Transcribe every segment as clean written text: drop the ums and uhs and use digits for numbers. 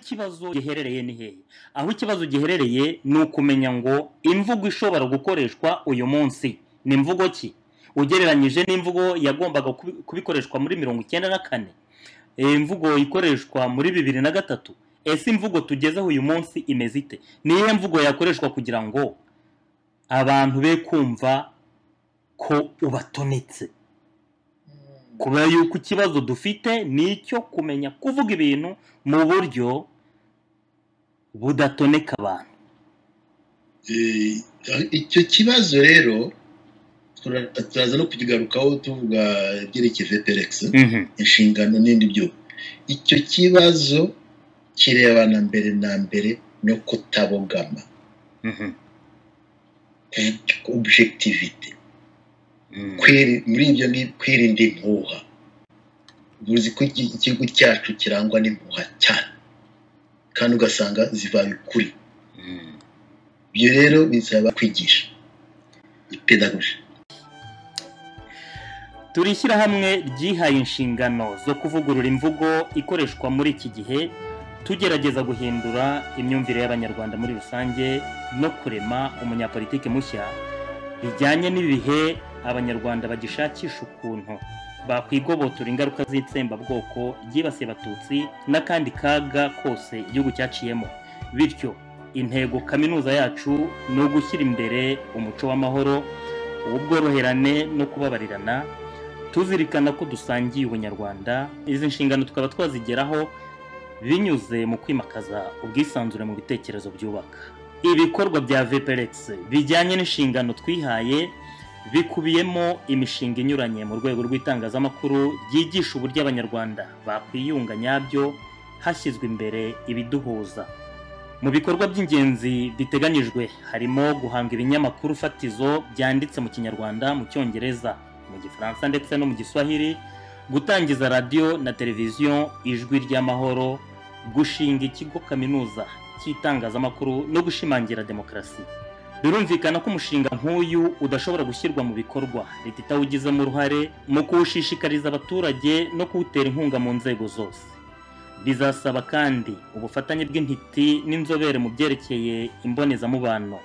ikibazo giherereye ni hehe? Aho ikibazo giherereye ni ukumenya ngo imvugo ishobora gukoreshwa uyu munsi ni imvugo ki, ugereranyije n'imvugo yagombaga kubikoreshwa muri 1994, imvugo ikoreshwa muri 2003. Ese imvugo tugezeho uyu munsi imeze ite? Niye mvugo yakoreshwa kugira ngo abantu be kumva ko ubatonetse? Kubera yuko ikibazo dufite nicyo kumenya kuvuga ibintu mu buryo budatoneka abantu. Icyo kibazo rero turaza no kukigarukaho tuvuga ibyerekeye VPRX, inshingano n'indi byo. Icyo kibazo kirebana mbere na mbere no kutabogama, objectivity, muri ibyo ni kwirinda impuha. Uzi ko igihugu cyacu kirangwa n'impuha cyane kandi ugasanga zivaye ukuri. Ibyo rero bisaba kwigisha pedagogy. Turishyira hamwe ryihaye inshingano zo kuvugurura imvugo ikoreshwa muri iki gihe, tugerageza guhindura imyumvire y'abanyarwanda muri rusange no kurema umunyapolitike mushya bijyanye n'ibihe abanyarwanda bagishakisha ukuntu bakwigobotora ingaruka z'itsembabwoko ryibasiye abatutsi n'akandi kaga kose igihugu cyaciyemo. Bityo intego kaminuza yacu ni ugushyira imbere umuco w'amahoro, ubworoherane no kubabarirana, tuzirikana ko dusangiye ubunyarwanda. Izi nshingano tukaba twazigeraho binyuze mu kwimakaza ubwisanzure mu bitekerezo byubaka. Ibikorwa bya VPRX bijyanye n'inshingano twihaye bikubiyemo imishinga inyuranye mu rwego rw'itangazamakuru ryigisha uburyo abanyarwanda bakwiyunga nyabyo hashyizwe imbere ibiduhuza. Mu bikorwa by'ingenzi biteganyijwe harimo guhanga ibinyamakuru fatizo byanditse mu Kinyarwanda, mu Cyongereza, mu Gifaransa ndetse no mu Giswahili, gutangiza radio na televiziyo Ijwi ry'Amahoro, gushinga ikigo kaminuza cy'itangazamakuru no gushimangira demokarasi. Birumvikana ko umushinga nk'uyu udashobora gushyirwa mu bikorwa leta itawugizemo uruhare mu kuwushishikariza abaturage no kuwutera inkunga mu nzego zose. Bizasaba kandi ubufatanye bw'intiti n'inzobere mu byerekeye imbonezamubano.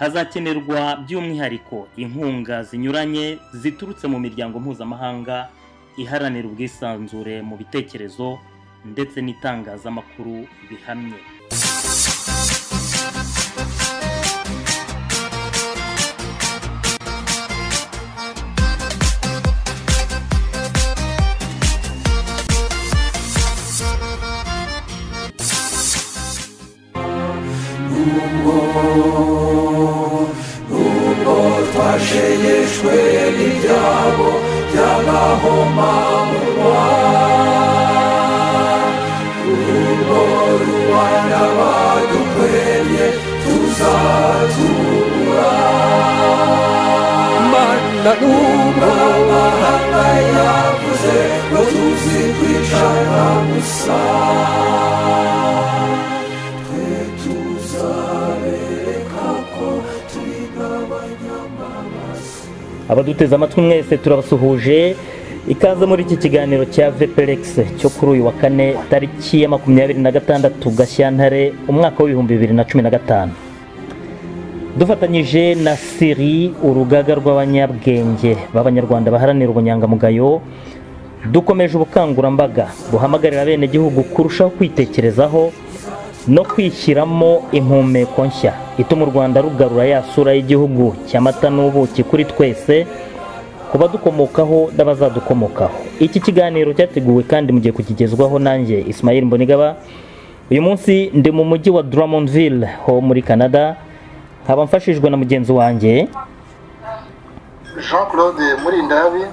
Hazakenerwa by'umwihariko inkunga zinyuranye ziturutse mu miryango mpuzamahanga iharanira ubwisanzure mu bitekerezo ndetse n'itangazamakuru bihamye. Nubwo twashegeshwe n'ibyabo by'agahomamunwa, nubwo rubanda badukwiriye tuzatubura. Mana nubwo amahanga yavuze ngo tuzi kwicara gusa, abaduteze amatwi mwese turabasuhuje. Ikaze muri iki kiganiro cya VPRX cyo kuri uyu wa kane tariki ya 26 Gashyantare umwaka w'2015, dufatanyije na Siri, urugaga rw'abanyabwenge b'abanyarwanda baharanira ubunyangamugayo. Dukomeje ubukangurambaga buhamagarira bene gihugu kurushaho kwitekerezaho no kwishyiramo impumeko nshya ituma u Rwanda rugarura ya sura y'igihugu cy'amata n'ubuki kuri twese, kuba dukomokaho n'abazadukomokaho. Iki kiganiro cyateguwe kandi mugiye kukigezwaho nanjye Ismail Mbonigaba. Uyu munsi ndi mu mujyi wa Drummondville ho muri Canada, haba mfashijwe na mugenzi wanjye Jean-Claude Murindabi.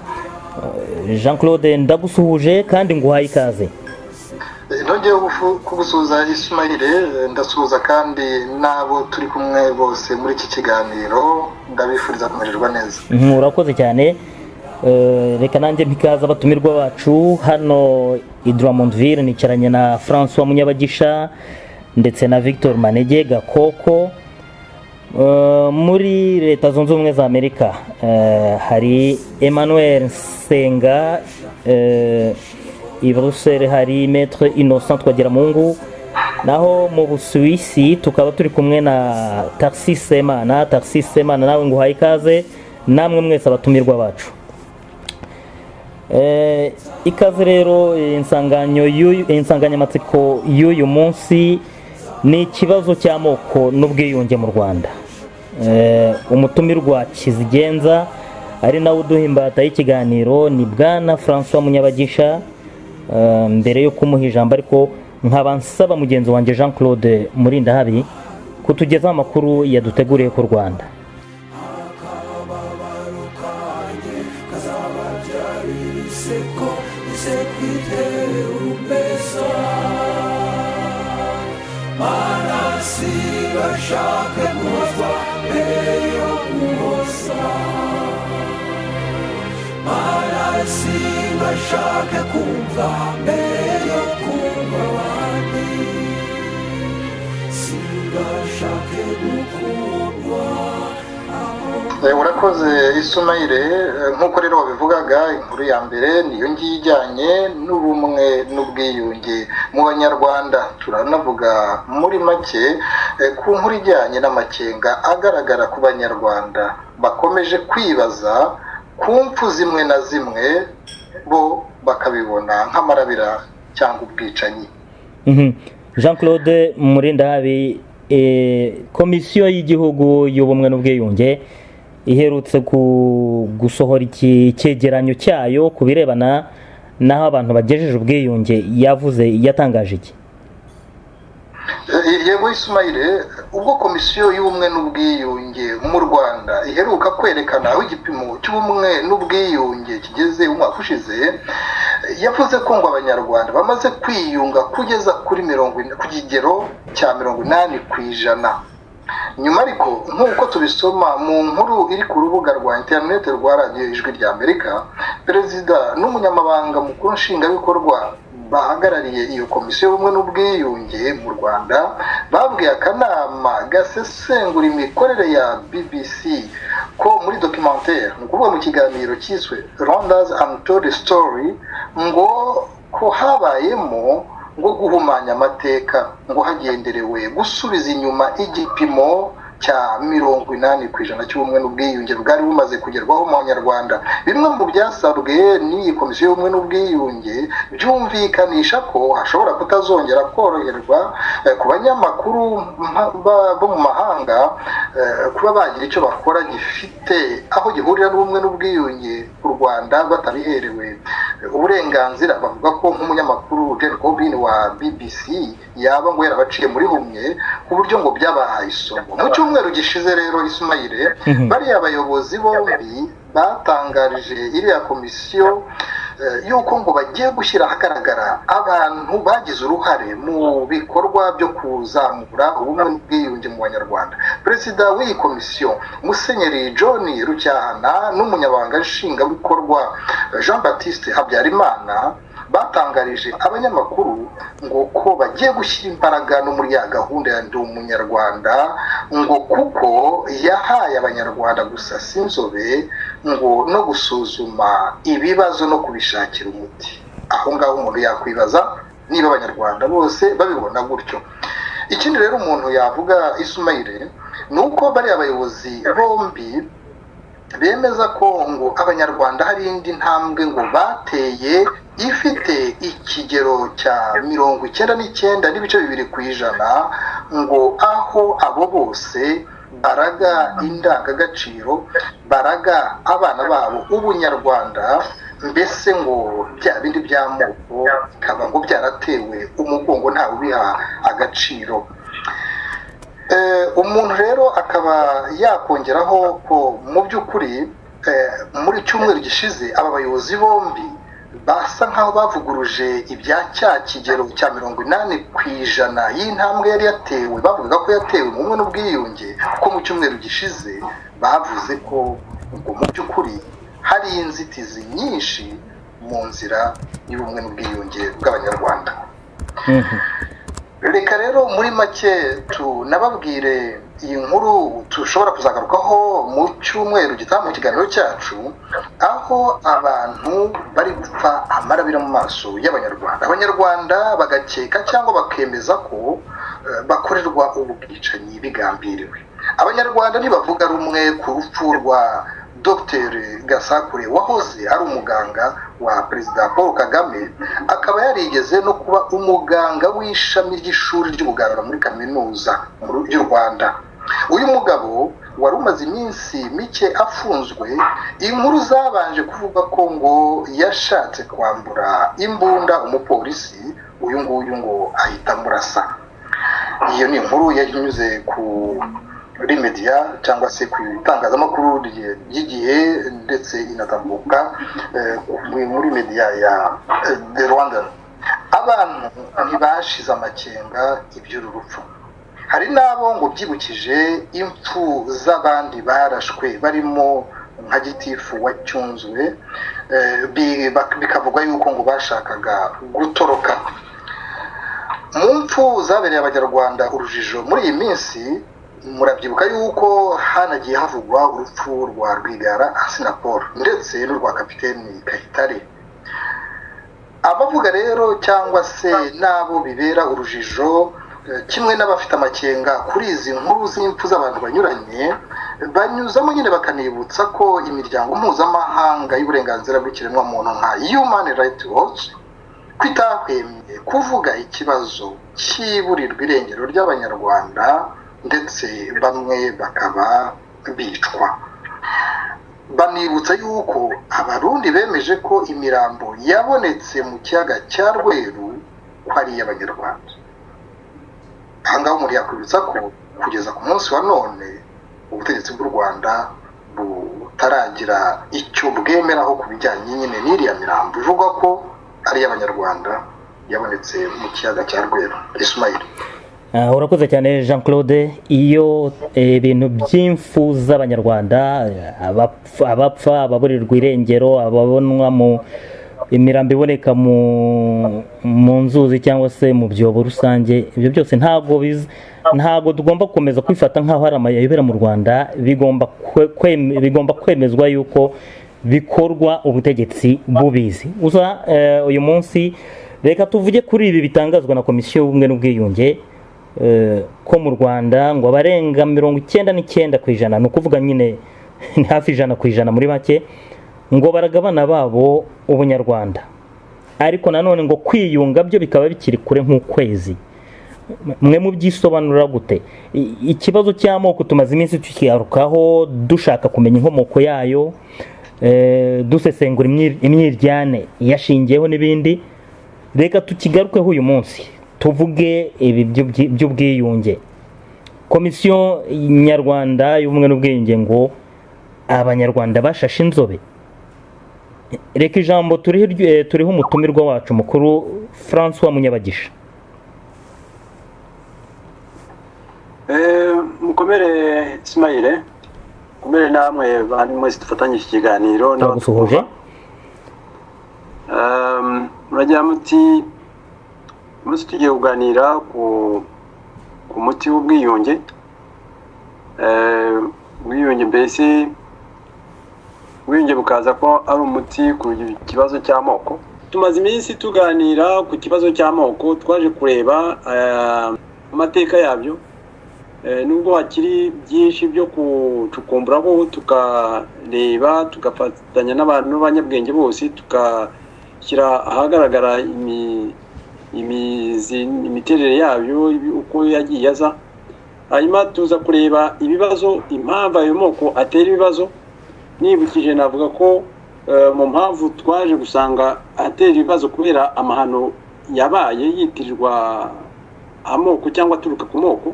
Jean-Claude, ndagusuhuje kandi nguhaye ikaze. Nongeye kugusuhuza Ismail, ndasuhuza kandi nabo turi kumwe bose muri iki kiganiro, ndabifuriza kumererwa neza. Urakoze cyane. Reka nanjye mpikaza abatumirwa bacu hano i Drummondville. Nicaranye na François Munyabagisha ndetse na Victor Manege Gakoko. Muri Leta Zunze Ubumwe za Amerika hari Emmanuel Senga, i Bruxelles hari Maître Innocent Twagiramungu, naho mu Busuwisi tukaba turi kumwe na Tarsis Semana. Tarsis Semana nawe nguhaye ikaze, namwe mwese abatumirwa bacu. Ikaze rero, insanganyamatsiko y'uyu munsi ni ikibazo cy'amoko n'ubwiyunge mu Rwanda. Umutumirwa kizigenza ari nawe uduhimbata y'ikiganiro ni Bwana François Munyabagisha. Mbere yo kumuha ijambo ariko nkaba nsaba mugenzi wanjye Jean Claude Murindahabi kutugezaho amakuru yaduteguriye ku Rwanda. Bashaka kumva mbere yo kumva abandi, sibashake gukundwa. Urakoze Isumaire, nk'uko rero wabivugaga, inkuru ya mbere niyo ngiye ijyanye n'ubumwe n'ubwiyunge mu Banyarwanda. Turanavuga muri make ku nkuru ijyanye n'amakenga agaragara ku Banyarwanda bakomeje kwibaza ku mpfu zimwe na zimwe, bo bakabibona nk'amarabira cyangwa ubwicanyi. Jean Claude Murindahabi, komisiyo y'igihugu y'ubumwe n'ubwiyunge iherutse gusohora iki cyegeranyo cyayo ku birebana n'aho abantu bagejeje ubwiyunge, yatangaje iki? Yego Isumaire, ubwo komisiyo y'ubumwe n'ubwiyunge mu Rwanda iheruka kwerekana aho igipimo cy'ubumwe n'ubwiyunge kigeze umwaka ushize, yavuze ko ngo Abanyarwanda bamaze kwiyunga kugeza kuri ku kigero cya 80%. Nyuma ariko nk'uko tubisoma mu nkuru iri ku rubuga rwa interineti rwa radiyo Ijwi rya Amerika, perezida n'umunyamabanga mukuru nshingwabikorwa bahagarariye iyo komisiyo y'ubumwe n'ubwiyunge mu Rwanda babwiye akanama gasesengura imikorere ya BBC ko muri documentaire, ni ukuvuga mu kiganiro cyiswe Rwanda's Untold Story, ngo ko habayemo ngo guhumanya amateka, ngo hagenderewe gusubiza inyuma igipimo cya 80% cy'ubumwe n'ubwiyunge bwari bumaze kugerwaho mu Banyarwanda. Bimwe mu byasabwe n'iyi komisiyo y'ubumwe n'ubwiyunge byumvikanisha ko hashobora kutazongera koroherwa ku banyamakuru bo mu mahanga kuba bagira icyo bakora gifite aho gihurira n'ubumwe n'ubwiyunge u Rwanda batabiherewe uburenganzira. Bavuga ko nk'umunyamakuru Jane Corbin wa BBC yaba ngo yarabaciye muri humye ku buryo ngo byabahaye isomo. Mu cyumweru gishize rero Isumaire, bariya abayobozi bombi batangarije iriya komisiyo yuko ngo bagiye gushyira ahagaragara abantu bagize uruhare mu bikorwa byo kuzamura ubumwe n'ubwiyunge mu Banyarwanda. Perezida w'iyi komisiyo Musenyeri John Rucyahana n'umunyabanga nshingwabikorwa Jean Baptiste Habyarimana batangarije abanyamakuru ngo ko bagiye gushyira imbaraga no muri ya gahunda ya Ndi Umunyarwanda, ngo kuko yahaye Abanyarwanda gusasa inzobe ngo no gusuzuma ibibazo no kubishakira umuti. Aho ngaho umuntu yakwibaza niba Abanyarwanda bose babibona gutyo. Ikindi rero umuntu yavuga Isumaire ni uko bari abayobozi bombi bemeza ko ngo Abanyarwanda hari indi ntambwe ngo bateye ifite ikigero cya 99.2%, ngo aho abo bose baraga indangagaciro, baraga abana babo ubunyarwanda, mbese ngo bya bindi by'amoko bikaba ngo byaratewe umugongo ntawe ubiha agaciro. Umuntu rero akaba yakongeraho ko mu by'ukuri muri cyumweru gishize aba bayobozi bombi basa nkaho bavuguruje ibya cya kigero cya 80% y'intambwe yari yatewe, bavuga ko yatewe mu bumwe n'ubwiyunge, kuko mu cyumweru gishize bavuze ko ngo mu by'ukuri hari inzitizi nyinshi mu nzira y'ubumwe n'ubwiyunge bw'Abanyarwanda. Reka rero muri make tunababwire iyi nkuru tushobora kuzagarukaho mu cyumweru gitaha mu kiganiro cyacu, aho abantu bari gupfa amarabira mu maso y'abanyarwanda bagakeka cyangwa bakemeza ko bakorerwa ubwicanyi bigambiriwe. Abanyarwanda ntibavuga rumwe ku rupfu rwa Dr Gasakure wahoze ari umuganga wa Perezida Paul Kagame, akaba yarigeze no kuba umuganga w'ishami ry'ishuri ry'ubuganga muri kaminuza y'u Rwanda. Uyu mugabo wari umaze iminsi mike afunzwe, inkuru zabanje kuvuga ko ngo yashatse kwambura imbunda umupolisi, uyu nguyu ngo ahita amurasa. Iyo ni inkuru yanyuze kuri media cyangwa se ku itangazamakuru ry'igihe, ndetse inatambuka muri media ya The Rwandan. Abantu ntibashize amakenga iby'uru rupfu. Hari nabo ngo byibukije impfu z'abandi barashwe barimo nka Gitifu wacyunzwe, bikavugwa yuko ngo bashakaga gutoroka. Mu mpfu zabereye abanyarwanda urujijo muri iyi minsi, murabyibuka yuko hanagiye havugwa urupfu rwa Rwigara Asinapol ndetse n'urwa Kapiteni Kayitare. Abavuga rero cyangwa se nabo bibera urujijo, kimwe n'abafite amakenga kuri izi nkuru z'impfu z'abantu banyuranye, banyuzamo nyine bakanibutsa ko imiryango mpuzamahanga y'uburenganzira bw'ikiremwamuntu nka Human Rights Watch kwitahwemye kuvuga ikibazo cy'iburirwa irengero ry'abanyarwanda, ndetse bamwe bakaba bicwa. Banibutsa yuko abarundi bemeje ko imirambo yabonetse mu kiyaga cya Rweru ko ari iy'abanyarwanda. Ahangaho umuntu yakwibutsa ko kugeza ku munsi wa none ubutegetsi bw'u Rwanda butaragira icyo bwemeraho ku bijyanye nyine n'iriya mirambo ivuga ko ari iy'abanyarwanda yabonetse mu kiyaga cya Rweru. Ismail, urakoze cyane Jean Claude. Iyo ibintu by'imfu z'abanyarwanda, abapfa, ababurirwa irengero, ababonwa mu imirambo iboneka mu nzuzi cyangwa se mu byobo rusange, ibyo byose ntago tugomba gukomeza kwifata nk'aho hari amayobera mu Rwanda. Bigomba kwemezwa yuko bikorwa ubutegetsi bubizi. Uza uyu munsi reka tuvuge kuri ibi bitangazwa na Komisiyo y'Ubumwe n'Ubwiyunge, ko mu Rwanda ngo abarenga 99%, ni ukuvuga nyine hafi 100% muri make, ngo baragabana babo ubunyarwanda, ariko nanone ngo kwiyunga byo bikaba bikiri kure nk'ukwezi. Mwe mu byisobanura gute? Ikibazo cy'amoko tumaze iminsi tukigarukaho dushaka kumenya inkomoko yayo, dusesengura imyiryane yashingiyeho n'ibindi. Reka tukigarukeho uyu munsi tuvuge ibi by'ubwiyunge. Komisiyo Nyarwanda y'Ubumwe n'Ubwiyunge ngo abanyarwanda bashashe inzobe. Reka ijambo turiho umutumirwa wacu mukuru François Munyabagisha. Mukomere Ismail, mukomere namwe bandi mwese dufatanye iki kiganiro n'abagusuhuje. Muragira muti umunsi tugiye kuganira ku muti w'ubwiyunge. Ubwiyunge mbese ubwiyunge bukaza ko ari umuti ku kibazo cy'amoko. Tumaze iminsi tuganira ku kibazo cy'amoko, twaje kureba amateka yabyo, nubwo hakiri byinshi byo kucukumburaho, tukareba tugafatanya n'abantu b'abanyabwenge bose, tukashyira ahagaragara imiterere yabyo uko yagiye aza. Hanyuma tuza kureba ibibazo, impamvu ayo moko atera ibibazo. Nibukije navuga ko mu mpamvu twaje gusanga atera ibibazo kubera amahano yabaye yitirirwa amoko cyangwa aturuka ku moko,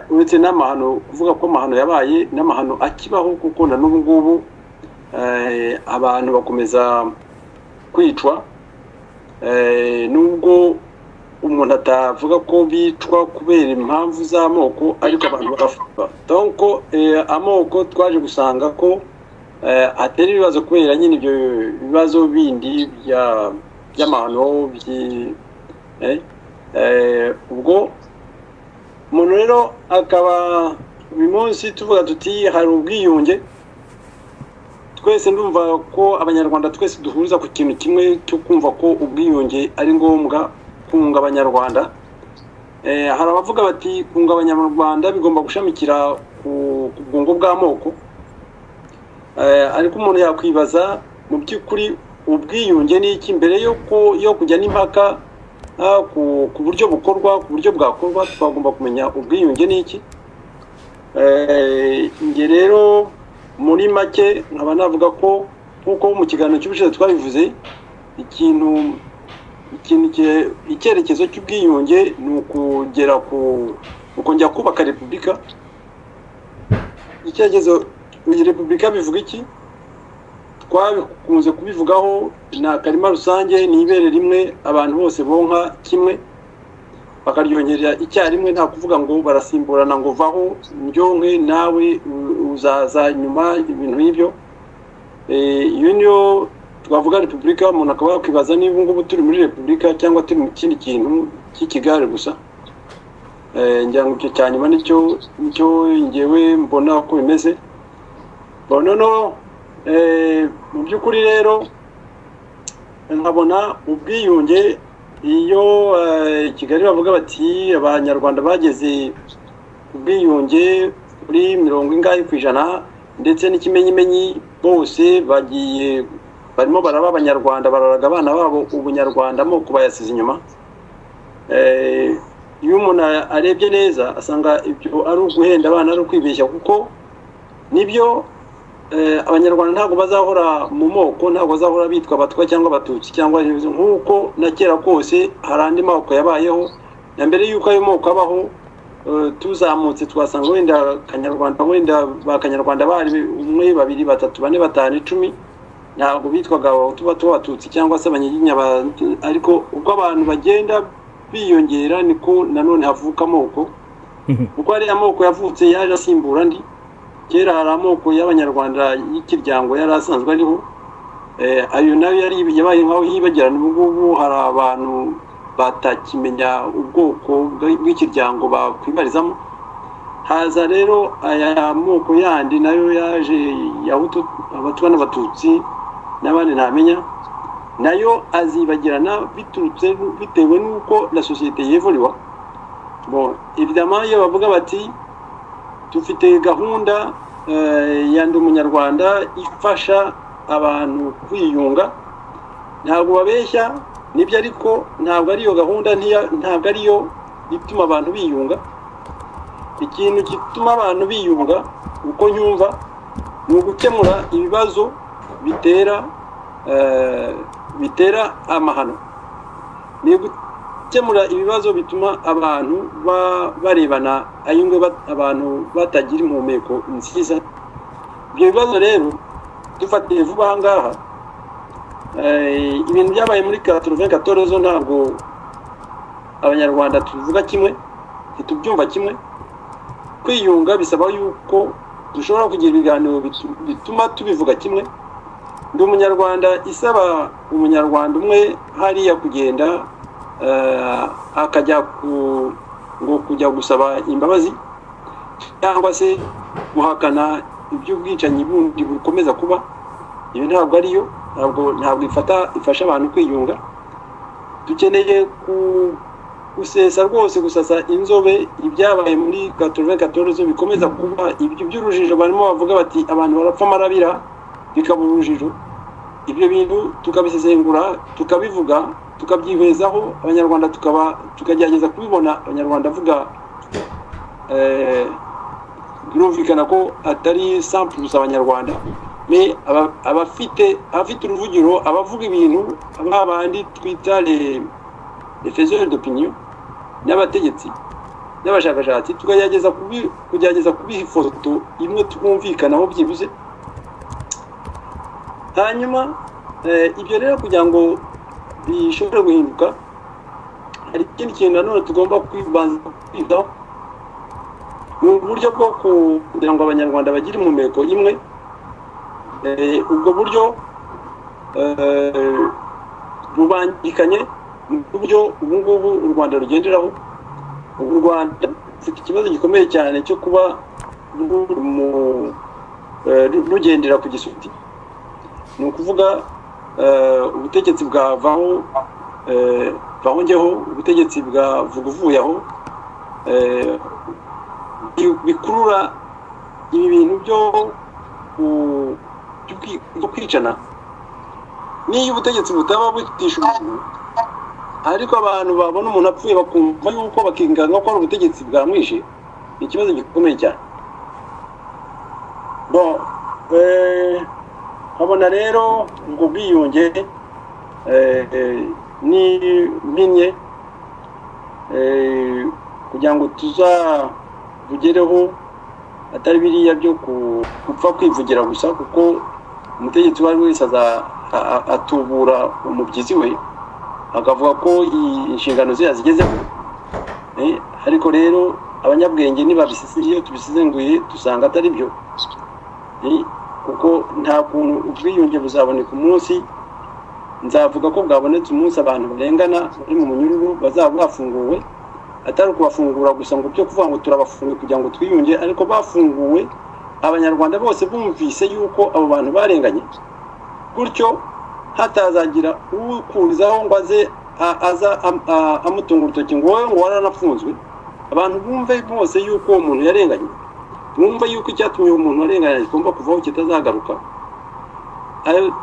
uretse n'amahano kuvuga ko amahano yabaye n'amahano akibaho, kuko na n'ubu ngubu abantu bakomeza kwicwa, nubwo umuntu atavuga ko bicwa kubera impamvu z'amoko, ariko abantu barafatwa. Donc amoko twaje gusanga ko atera ibibazo kubera nyine ibyo bibazo bindi by'amahano ubwo umuntu rero akaba uyu munsi tuvuga tuti hari ubwiyunge twese ndumva ko abanyarwanda twese duhuriza ku kintu kimwe cyo kumva ko ubwiyunge ari ngombwa kunga abanyarwanda. Hari abavuga bati kunga abanyarwanda bigomba gushamikira ku bwungo bw'amoko, ariko umuntu yakwibaza mu by'ukuri ubwiyunge ni iki mbere yo kujya n'impaka ku buryo bukorwa, ku buryo bwakorwa twagomba kumenya ubwiyunge ni iki. Nge rero muri make nkaba navuga ko nkuko mu kiganiro cy'ubushize twabivuze icyerekezo cy'ubwiyunge ni ukugera ukongera kubaka repubulika. Icyerekezo repubulika bivuga iki? Twabikunze kubivugaho ni akarima rusange, ni ibere rimwe abantu bose bonka kimwe bakaryongerera icyarimwe, nta kuvuga ngo barasimburana ngo vaho ndyonke nawe uzaza nyuma, ibintu nk'ibyo. Iyo niyo twavuga repubulika. Umuntu akaba yakwibaza niba ngubu turi muri repubulika cyangwa turi mu kindi kintu cy'ikigare gusa. Ngira ngo icyo cya nyuma nicyo ngewe mbona ko bimeze. Noneho mu by'ukuri rero nkabona ubwiyunge iyo Kigali bavuga bati abanyarwanda bageze ubwiyunge kuri 90% ndetse n'ikimenyimenyi bose barimo baraba abanyarwanda, bararaga abana babo ubunyarwanda amoko bayasize inyuma. Iyo umuntu arebye neza asanga ibyo ari uguhenda abana, ari ukwibeshya, kuko nibyo abanyarwanda ntabwo bazahora mu moko, ntabwo bazahora bitwa abatwa cyangwa abatutsi cyangwa nk'uko na kera kose hari andi moko yabayeho, na mbere y'uko ayo moko abaho tuzamutse twasanga wenda bakanyarwanda bari 1 2 3 4 5 10, ntabwo bitwaga abatutsi cyangwa se abanyiginya, ariko ubwo abantu bagenda biyongera niko nanone havuka amoko, kuko ari amoko yavutse yaje asimbura andi. Kera hari amoko y'abanyarwanda y'ikiryango yari asanzwe ariho, ayo nayo yabaye nkaho yibagirana. Ubu hari abantu batakimenya ubwoko bw'ikiryango bakwibarizamo. Haza rero aya moko yandi nayo yaje yahutu, abatwa n'abatutsi n'abandi ntamenya, nayo azibagirana bitewe n'uko la société yevoliwa. Bon, évidemment iyo bavuga bati dufite gahunda ya ndi umunyarwanda ifasha abantu kwiyunga, ntabwo babeshya nibyo, ariko ntabwo ariyo gahunda, ntabwo ariyo ituma abantu biyunga. Ikintu gituma abantu biyunga uko nyumva ni ugukemura ibibazo bitera amahano, ni gukemura ibibazo bituma abantu barebana ayungwe, abantu batagira impumeko nziza. Ibyo bibazo rero dufatiye vuba aha ngaha, ibintu byabaye muri 94 ntabwo abanyarwanda tuvuga kimwe, ntitubyumva kimwe. Kwiyunga bisaba yuko dushobora kugira ibiganiro bituma tubivuga kimwe. Ndi umunyarwanda isaba umunyarwanda umwe hariya kugenda akajya kujya gusaba imbabazi cyangwa se guhakana iby'ubwicanyi bundi bukomeza kuba. Ibi ntabwo ariyo, ntabwo ifasha abantu kwiyunga. Dukeneye gusesa rwose, gusasa inzobe ibyabaye muri 94 bikomeza kuba ibyo by'urujijo. Barimo bavuga bati abantu barapfa marabira bikaba urujijo. Ibyo bintu tukabisesengura, tukabivuga, tukabyihwezaho, abanyarwanda tukagerageza kubibona. Abanyarwanda avuga birumvikana ko atari 100% abanyarwanda, mais abafite uruvugiro, abavuga ibintu, abandi twita les faiseurs d'opinion, n'abategetsi n'abashakashatsi, tukagerageza kubiha ifoto imwe twumvikanaho byibuze. Hanyuma ibyo rero kugira ngo bishobore guhinduka, hari ikindi kintu nanone tugomba kwibandaho, ni uburyo bwo kugira ngo abanyarwanda bagire impumeko imwe. Ubwo buryo rubangikanye mu buryo ubu ngubu u Rwanda rugenderaho. U Rwanda ufite ikibazo gikomeye cyane cyo kuba rugendera ku gisuti. Ni ukuvuga ubutegetsi bwavaho bahongeho, ubutegetsi bwavuye aho, bikurura ibi bintu byo kwicana. Niyo ubutegetsi butaba butisha umuntu, ariko abantu babona umuntu apfuye bakumva yuko bakinganga ko ari ubutegetsi bwamwishe, ni ikibazo gikomeye cyane. Habona rero ubwo bwiyunge ni mpinye kugira ngo tuzabugereho atari biriya byo gupfa kwivugira gusa, kuko umutegetsi wari wese atubura umubyizi we akavuga ko inshingano ze yazigezeho. Ariko rero abanyabwenge iyo tubisizenguye dusanga atari byo, kuko nta kuntu ubwiyunge buzaboneka umunsi, nzavuga ko bwabonetse umunsi abantu barengana bari mu munyururu bazaba bafunguwe, atari ukubafungura gusa ngo byo kuvuga ngo turabafunguye kugira ngo twiyunge, ariko bafunguwe abanyarwanda bose bumvise yuko abo bantu barenganye, gutyo hatazagira ukurizaho ngo aza amutunga urutoki ngo wowe ngo waranafunzwe. Abantu bumve bose yuko uwo muntu yarenganye, bumve yuko icyatumye uwo muntu arenganye kigomba kuvaho kitazagaruka.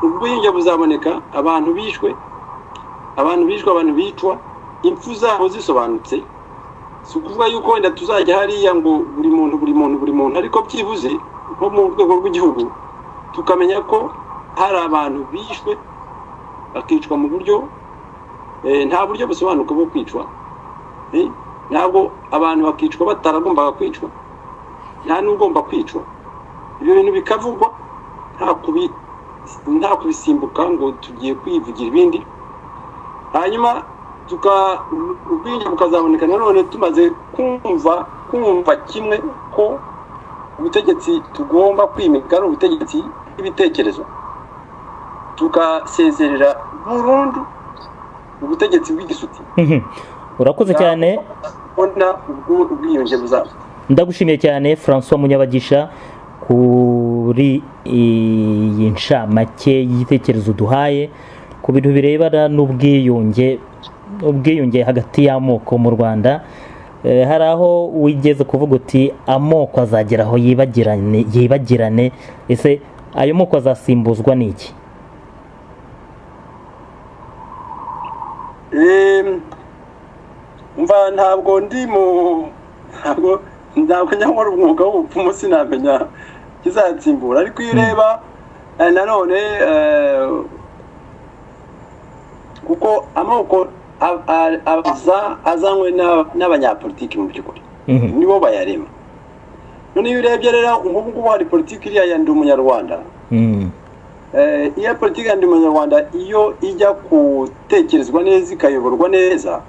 Ubwiyunge buzaboneka abantu bishwe, abantu bicwa, impfu zabo zisobanutse. Si ukuvuga yuko wenda tuzajya hariya ngo buri muntu, ariko byibuze nko mu rwego rw'igihugu tukamenya ko hari abantu bishwe bakicwa mu buryo nta buryo busobanuka bwo kwicwa. Ntabwo abantu bakicwa bataragombaga kwicwa, nta n'ugomba kwicwa. Ibyo bintu bikavugwa nta kubisimbuka ngo tugiye kwivugira ibindi, hanyuma ubwiyunge bukazaboneka nanone tumaze kumva kimwe ko ubutegetsi tugomba kwimika ari ubutegetsi bw'ibitekerezo, tugasezerera burundu ubutegetsi bw'igisuti. Urakoze cyane, ubwiyunge buzaba. Ndagushimiye cyane François Munyabagisha kuri iyi nshamake y'igitekerezo duhaye ku bintu birebana n'ubwiyunge hagati y'amoko mu Rwanda. Hari aho wigeze kuvuga uti amoko azagera aho yibagirane, ese ayo moko azasimbuzwa n'iki? Ntabwo nyamara umwuga w'ubupfumu sinamenya kizatsimbura, ariko iyo ureba nanone kuko amoko azanywe n'abanyapolitiki mu by'ukuri nibo bayarema. None iyo urebye rero nk'ubu ngubu hari politiki iriya ya Ndi Umunyarwanda, iya politiki ya Ndi Umunyarwanda iyo ijya gutekerezwa neza ikayoborwa neza,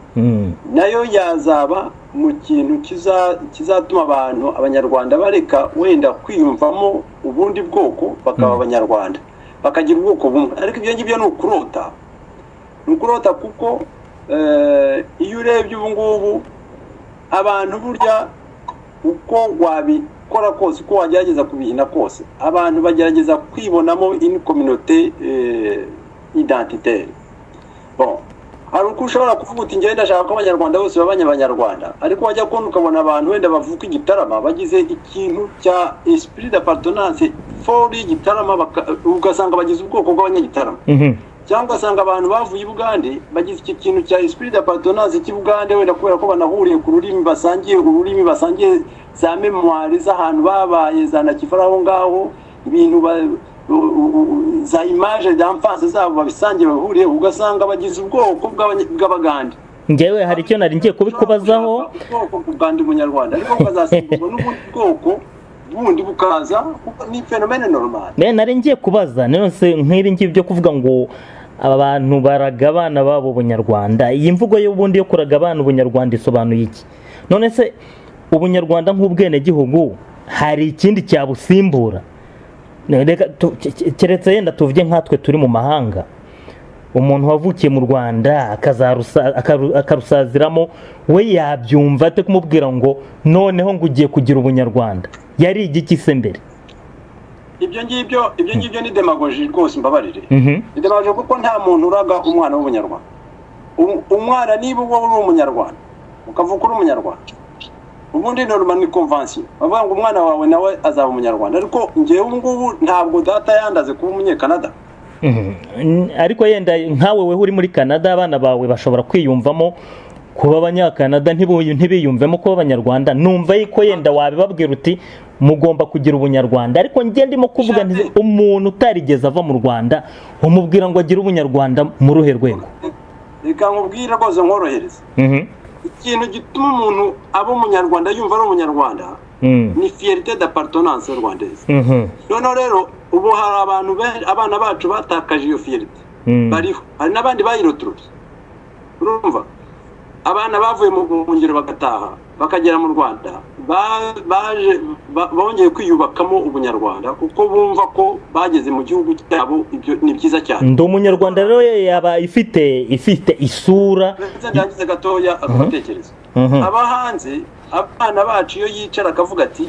nayo yazaba mu kintu kizatuma abanyarwanda bareka wenda kwiyumvamo ubundi bwoko, bakaba abanyarwanda bakagira ubwoko bumwe. Ariko ibyo ngibyo ni ukurota kuko iyo urebye ubu ngubu abantu burya uko wabikora kose, uko wagerageza kubihina kose, abantu bagerageza kwibonamo une communauté identitaire. Hari uko ushobora kuvuga uti ngenda ndashaka ko abanyarwanda bose babanye abanyarwanda, ariko wajya kubona ukabona abantu wenda bavuka Igitarama bagize ikintu cya esprit d'appartenance for Igitarama, ugasanga bagize ubwoko bw'abanyagitarama. Cyangwa ugasanga abantu bavuye i Bugande bagize iki kintu cya esprit d'appartenance cy'Ubugande, wenda kubera ko banahuriye ku rurimi basangiye za memoire z'ahantu babaye za nakifara aho ngaho, ibintu za image d'enfance zabo babisangiye bahuriye, ugasanga bagize ubwoko bw'Abagande. Ngewe hari icyo nari ngiye kubikubazaho, ubwoko bw'Abandi Munyarwanda, ariko bukazasimbuzwa n'ubundi bwoko bundi bukaza, ni phénomène normal. Nari ngiye kubaza nonse nk'ibi ngibi byo kuvuga ngo abantu baragabana babo Bunyarwanda, iyi mvugo y'ubundi yo kuragabana Ubunyarwanda isobanuye iki? None se Ubunyarwanda nk'ubwene gihugu hari ikindi cyabusimbura? Keretse yenda tuvuge nkatwe turi mu mahanga, umuntu wavukiye mu Rwanda akarusaziramo we yabyumva ate kumubwira ngo noneho ngo ugiye kugira ubunyarwanda yari igiki se mbere? ibyo ngibyo ni demagogie rwose mbabarire. Ni demagogie kuko nta muntu uraga umwana w'umunyarwanda. Umwana niba uwo uri umunyarwanda ukavuka uri umunyarwanda ubundi normal ni convention bavuga ngo umwana wawe nawe azaba umunyarwanda, ariko ngewe ngubu ntabwo data yandaze kuba umunyekanada. Ariko yenda nkawe we uri muri Canada abana bawe bashobora kwiyumvamo kuba abanyakanada ntibiyumvemo kuba abanyarwanda. Numva yuko yenda wabibabwira uti mugomba kugira ubunyarwanda, ariko ngiye ndimo kuvuga nti umuntu utarigeze ava mu Rwanda umubwira ngo agire ubunyarwanda mu ruhe rwego? Reka nkubwire rwose nkorohereza. Ikintu gituma umuntu aba umunyarwanda yumva ari umunyarwanda ni fierté d'appartenance rwandaise. Noneho rero ubu hari abantu abana bacu batakaje iyo fierté bariho, hari n'abandi bayiroturutse. Urumva abana bavuye mu ngiro bagataha bakagera mu Rwanda bongeye kwiyubakamo ubunyarwanda kuko bumva ko bageze mu gihugu cyabo. Ibyo ni byiza cyane. Ndi umunyarwanda rero yaba ifite isura ndagize gatoya agatekerezo. Aba hanze abana bacu iyo yicara akavuga ati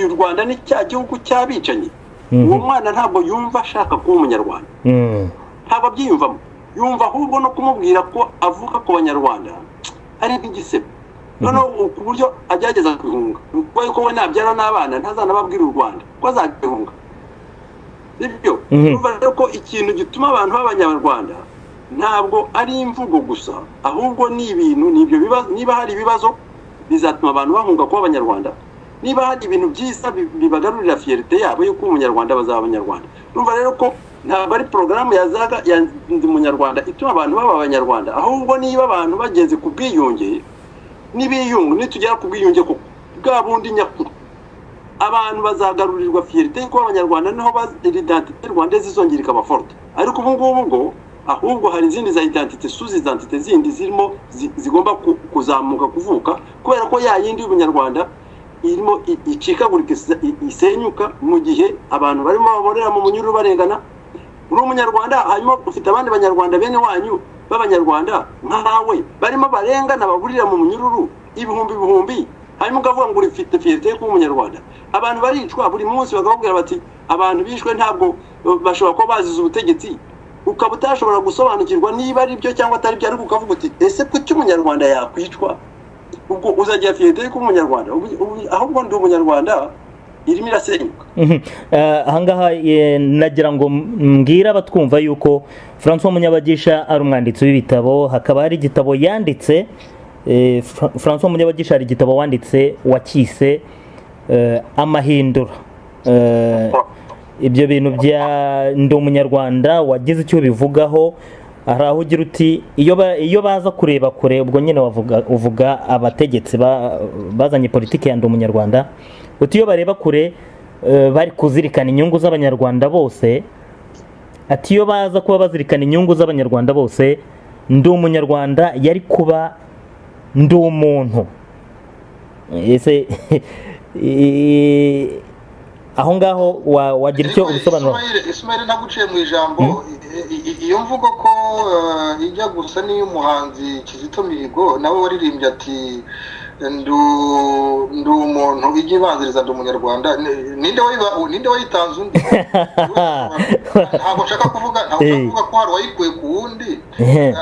u Rwanda ni cya gihugu cy'abicanyi, uwo mwana ntabwo yumva ashaka kuba umunyarwanda, ntabwo abyiyumvamo. Yumva ahubwo no kumubwira ko avuka ku banyarwanda ari nk'igisebo. Noneho ku buryo agerageza kwihunga kuko we nabyara n'abana ntazanababwira u Rwanda ko azagihunga. Ibyo urumva rero ko ikintu gituma abantu b'abanyarwanda ntabwo ari imvugo gusa, ahubwo ni ibintu n'ibyo bibazo. Niba hari ibibazo bizatuma abantu bahunga kuba abanyarwanda, niba hari ibintu byiza bibagarurira fierté yabo yo kuba umunyarwanda bazaba abanyarwanda. Urumva rero ko ntabwo ari porogaramu yazaga ya ndi munyarwanda ituma abantu baba abanyarwanda, ahubwo niba abantu bageze ku bwiyunge n'ibiyungu nitugera ku bwiyunge ko bwa bundi nyakuri abantu bazagarurirwa fierté ko abanyarwanda niho identité rwandaise izongera ikaba forte. Ariko ubu ngubu ngo ahubwo hari izindi za identité sous-identité zindi zirimo zigomba kuzamuka kuvuka kubera ko ya yindi y'ubunyarwanda irimo icikagurika isenyuka mu gihe abantu barimo baborera mu munyururu barengana. Uri umunyarwanda hanyuma ufite abandi banyarwanda bene wanyu b'abanyarwanda nkawe barimo barengana baburira mu munyururu ibihumbi, hanyuma ukavuga ngo urifite fierté kuba umunyarwanda. Abantu baricwa buri munsi bakababwira bati abantu bishwe ntabwo bashobora kuba bazize ubutegetsi, ukaba utashobora gusobanukirwa niba ari byo cyangwa atari byo, ariko ukavuga uti ese kuki umunyarwanda yakwicwa? Ubwo uzagira fierté kuba umunyarwanda, ahubwo ndi umunyarwanda irimo irasenyuka. Ahangaha nagira ngo mbwira abatwumva yuko François Munyabagisha ari umwanditsi w'ibitabo, hakaba hari igitabo yanditse. François Munyabagisha hari igitabo wanditse wakise amahindura. Ibyo bintu bya ndi umunyarwanda wagize icyo bivugaho, hari aho ugira uti iyo baza kureba kure, ubwo nyine uvuga abategetsi bazanye politiki ya ndi umunyarwanda, uti iyo bareba kure bari kuzirikana inyungu z'abanyarwanda bose, ati iyo baza kuba bazirikana inyungu z'abanyarwanda bose, ndi umunyarwanda yari kuba ndi umuntu. Ese aho ngaho wagira icyo ubisobanura? Ismail naguciye mu ijambo. Iyo mvugo ko ijya gusa n'iy'umuhanzi Kizito Mihigo nawe waririmbye ati ndu umuntu ijya ibanziriza ndi umunyarwanda. Ninde wayitanze undi? Ntabwo nshaka kuvuga ko hari wayikuye ku wundi,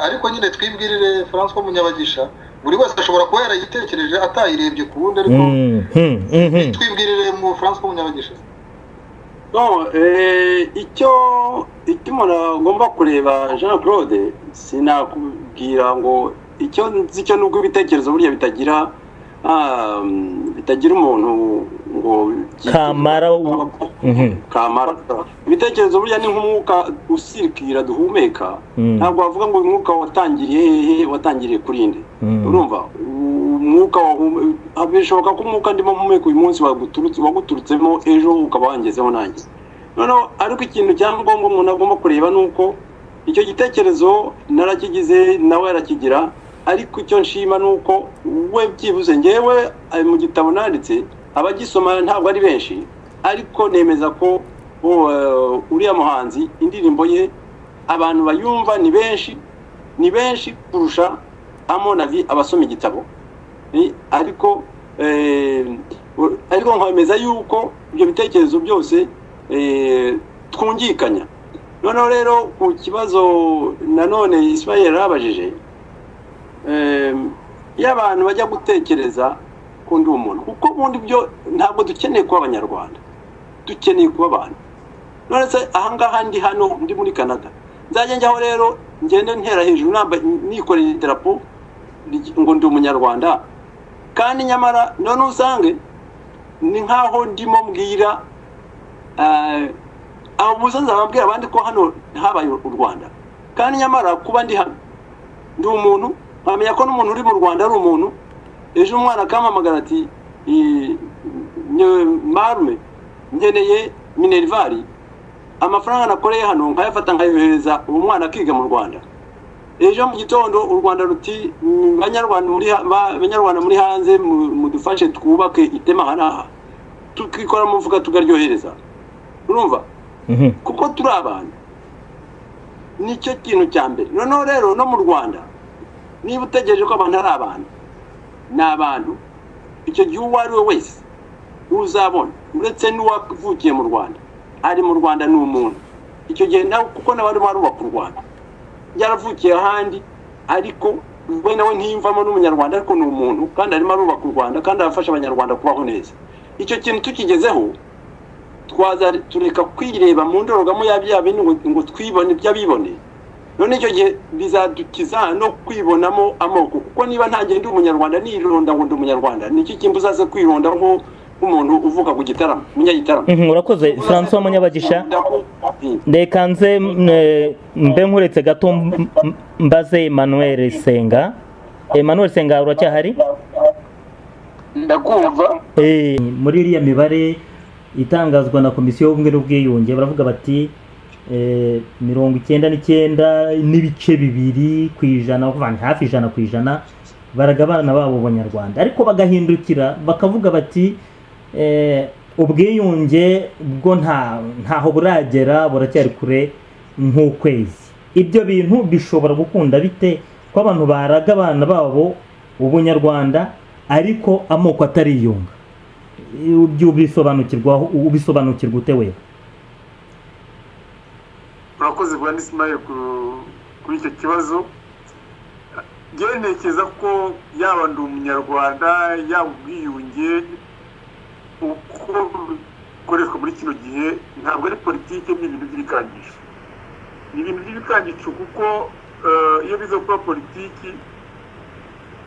ariko nyine twibwirire François Munyabagisha buri wese ashobora kuba yarayitekereje atayirebye ku wundi, ariko twibwirire mu François Munyabagisha. Icyo umuntu agomba kureba Jean Claude, sinakubwira ngo icyo nzi cyo nubwo ibitekerezo burya bitagira umuntu ngo kamara. Ibitekerezo burya ni nk'umwuka usirikira duhumeka. Ntabwo wavuga ngo umwuka watangiriye hehe, watangiriye kuri nde. Urumva umwuka bishoboka ko umwuka ndimo mpumeka uyu munsi waguturutsemo ejo ukaba wangezeho nanjye. Noneho ariko ikintu cyangwa umuntu agomba kureba nuko icyo gitekerezo narakigize nawe arakigira, ariko icyo nshima nuko we byibuze ngewe mu gitabo nanditse abagisoma ntabwo ari benshi, ariko nemeza ko uriya muhanzi indirimbo ye abantu bayumva ni benshi kurusha amonavi abasoma igitabo ariko nkameza yuko ibyo bitekerezo byose twungikanya. Noneho rero ku kibazo nanone Ismail yarabajije y'abantu bajya gutekereza ko ndi umuntu, kuko ubundi byo ntabwo dukeneye kuba abanyarwanda, dukeneye kuba abantu. None se ahangaha ndi hano ndi muri Canada, nzajya njyaho rero ngende ntera hejuru nikorera idarapo ngo ndi umunyarwanda, kandi nyamara none usange ni nkaho ndimo mbwira abo musanze ababwira abandi ko hano habaye u Rwanda, kandi nyamara kuba ndi hano ndi umuntu, nkamenya ko n'umuntu uri mu Rwanda ari umuntu. Ejo umwana akampamagara ati marume ngeneye minervari, amafaranga nakoreye hano nkayafata nkayohereza uwo mwana akiga mu Rwanda. Ejo mu gitondo u Rwanda ruti banyarwanda muri hanze mudufashe twubake itema hanaha, tukikora mu mvuga tugaryohereza. Urumva kuko turi abantu, nicyo kintu cya mbere. Noneho rero no mu Rwanda niba utegereje ko abantu ari abantu, ni abantu, icyo gihe uwo ari we wese uzabona uretse n'uwavukiye mu Rwanda ari mu Rwanda ni umuntu. Icyo gihe nawe kuko n'abari barubaka u Rwanda yaravukiye ahandi, ariko we nawe ntiyumvamo n'umunyarwanda, ariko ni umuntu kandi arimo arubaka u Rwanda kandi arafasha abanyarwanda kubaho neza. Icyo kintu tukigezeho twaza tureka kwireba mu ndorogamo y'abindi ngo twibone iby'abibone. None icyo gihe bizadukiza no kwibonamo amoko, kuko niba ntangiye ndi umunyarwanda nironda ngo ndi umunyarwanda, niki kimbuza se kwironda nko umuntu uvuka ku gitaramo munyagitaramo. Urakoze François Munyabagisha, reka nze mbe nkuretse gato mbaze Emmanuel Senga. Emmanuel Senga uracyahari? Ndakumva. Muri iriya mibare itangazwa na komisiyo y'ubumwe n'ubwiyunge baravuga bati 99 n'ibice 2% kuva hafi 100% baragabana babo Banyarwanda, ariko bagahindukira bakavuga bati ubwiyunge bwo ntaho buragera, buracyari kure nk'ukwezi. Ibyo bintu bishobora gukunda bite ko abantu baraga abana babo ubunyarwanda ariko amoko atariyunga? ubisobanukirwa ute wewe? Urakoze bwa Ismail kuri icyo kibazo. Ntekereza ko yaba ndi umunyarwanda yaba ubwiyunge uko bikoreshwa muri kino gihe ntabwo ari politike, ni ibintu by'ibikangisho. Ni ibintu by'ibikangisho kuko iyo biza kuba politiki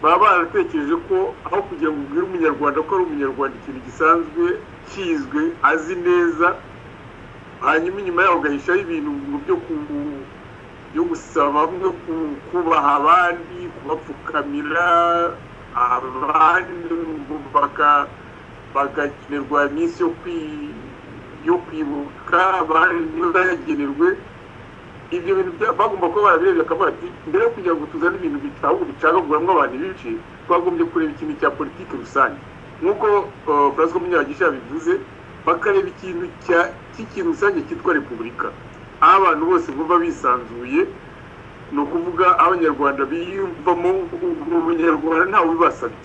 baba baratekereje ko aho kugira ngo ubwire umunyarwanda ko ari umunyarwanda ikintu gisanzwe kizwe azi neza, hanyuma inyuma yaho ugahishaho ibintu byo gusaba kubaha abandi, kubapfukamira abandi, bagakenerwa iminsi yo kwibuka abandi bagenerwe. Ibyo bintu bagomba kuba barabirebye bakavuga ati mbere yo kugira ngo tuzane ibintu bicagaguramwo abantu benshi twagombye kureba ikintu cya politiki rusange, nk'uko François Munyabagisha yabivuze, bakareba ikintu cy'ikintu rusange cyitwa repubulika, aho abantu bose bumva bisanzuye. Ni ukuvuga abanyarwanda biyumvamo ubunyarwanda ntawe ubibasabye.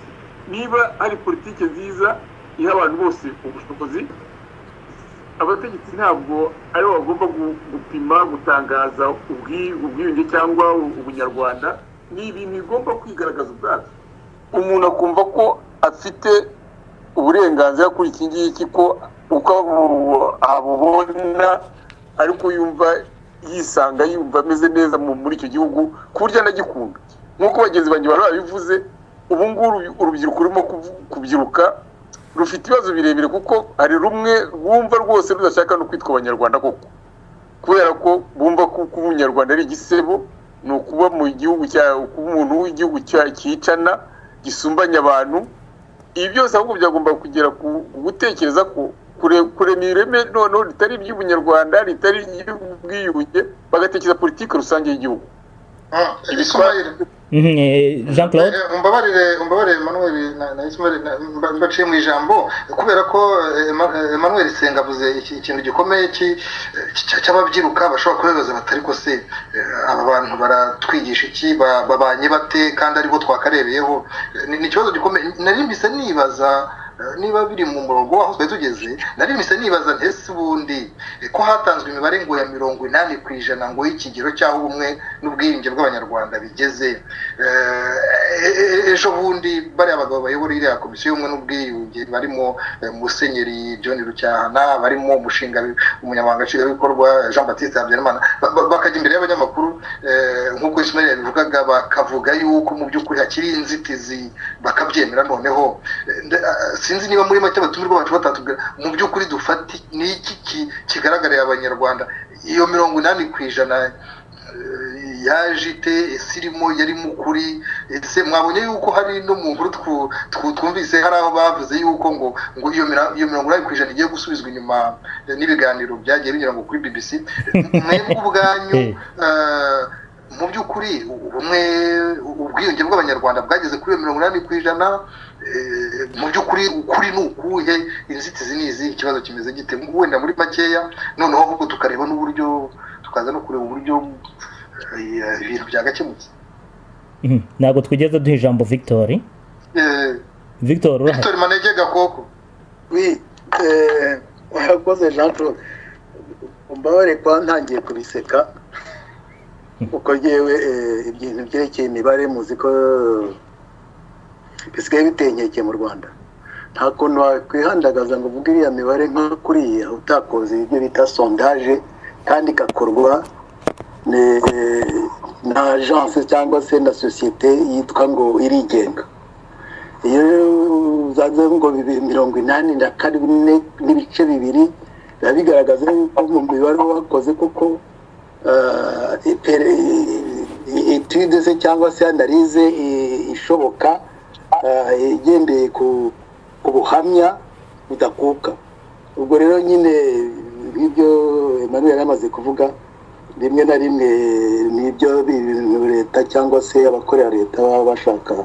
Niba ari politiki nziza iha abantu bose ubushobozi, abategetsi ntabwo ari bo bagomba gupima gutangaza ubwiyunge cyangwa ubunyarwanda. Ni ibintu bigomba kwigaragaza ubwabyo. Umuntu akumva ko afite uburenganzira kuri iki ngiki, ko uko abubona ariko yumva yisanga yumva ameze neza muri icyo gihugu ku buryo anagikunda. Nk'uko bagenzi banjye bari babivuze, ubu ngubu urubyiruko rurimo kubyiruka rufite ibibazo birebire, kuko hari rumwe bumva rwose rudashaka no kwitwa abanyarwanda koko, kubera ko bumva ko umunyarwanda ari igisebo, ni ukuba mu gihugu kuba umuntu w'igihugu cyicana gisumbanya abantu. Ibi byose ahubwo byagomba kugera ku gutekereza ko kurema ireme noneho ritari iby'ubunyarwanda, ritari iby'ubwiyunge, bagatekereza politiki rusange y'igihugu. Ismail Jean Claude umbabarire Emmanuel na Ismail mbaciye mu ijambo kubera ko Emmanuel Senga avuze ikintu gikomeye cy'ababyiruka bashobora kubibaza batari ko se aba bantu baratwigisha iki babanye bate kandi aribo twakarebeyeho ni ikibazo gikomeye nari mbise nibaza niba biri mu murongo waho tugeze nari mise nibaza ntese ubundi ko hatanzwe imibare ngo ya 80% ngo y'ikigero cyaho ubumwe n'ubwiyunge bw'abanyarwanda bigeze ejo bundi bari abagabo bayobora iriya komisiyo y'ubumwe n'ubwiyunge barimo Musenyeri John Rucyahana barimo umushinga umunyamabanga nshingwabikorwa Jean Baptiste Habyarimana bakajya imbere y'abanyamakuru nk'uko Ismail yabivugaga bakavuga yuko mu by'ukuri hakiri inzitizi bakabyemera noneho sinzi niba muri make abatumirwa bacu batatubwira mu by'ukuri dufati ni iki kigaragarira abanyarwanda iyo 80% yajite esirimo yari mukuri ese mwabonye yuko hari no mu nkuru twumvise hari aho bavuze yuko ngo iyo 80% igiye gusubizwa inyuma n'ibiganiro byagiye binyura ngo kuri BBC mwebwe ubwanyu mu by'ukuri ubwiyunge bw'abanyarwanda bwageze kuri 80% mu by'ukuri ukuri n'ukuhe inzitizi nizi ikibazo kimeze gite wenda muri makeya noneho ahubwo tukareba n'uburyo tukaza no kureba uburyo ibintu byagakemutse ntabwo twigeze duha ijambo Victor Manege Gakoko wakoze Jean Claude umbabare kwa ntangiye kubiseka uko yewe ibintu byerekeye imibare muzi ko bisigaye bitenkeke mu Rwanda nta kuntu wakwihandagaza ngo uvuge iriya mibare nka kuriya utakoze ibyo bita sondage kandi igakorwa na agence cyangwa se na societe yitwa ngo irigenga iyo uzaze ngo 84 n'ibice bibiri biba bigaragaza ko mu mibare wakoze koko etude se cyangwa se analyse ishoboka igendeye ku buhamya budakuka ubwo rero nyine ibyo Emmanuel yamaze kuvuga rimwe na rimwe nibyo leta cyangwa se abakorera leta baba bashaka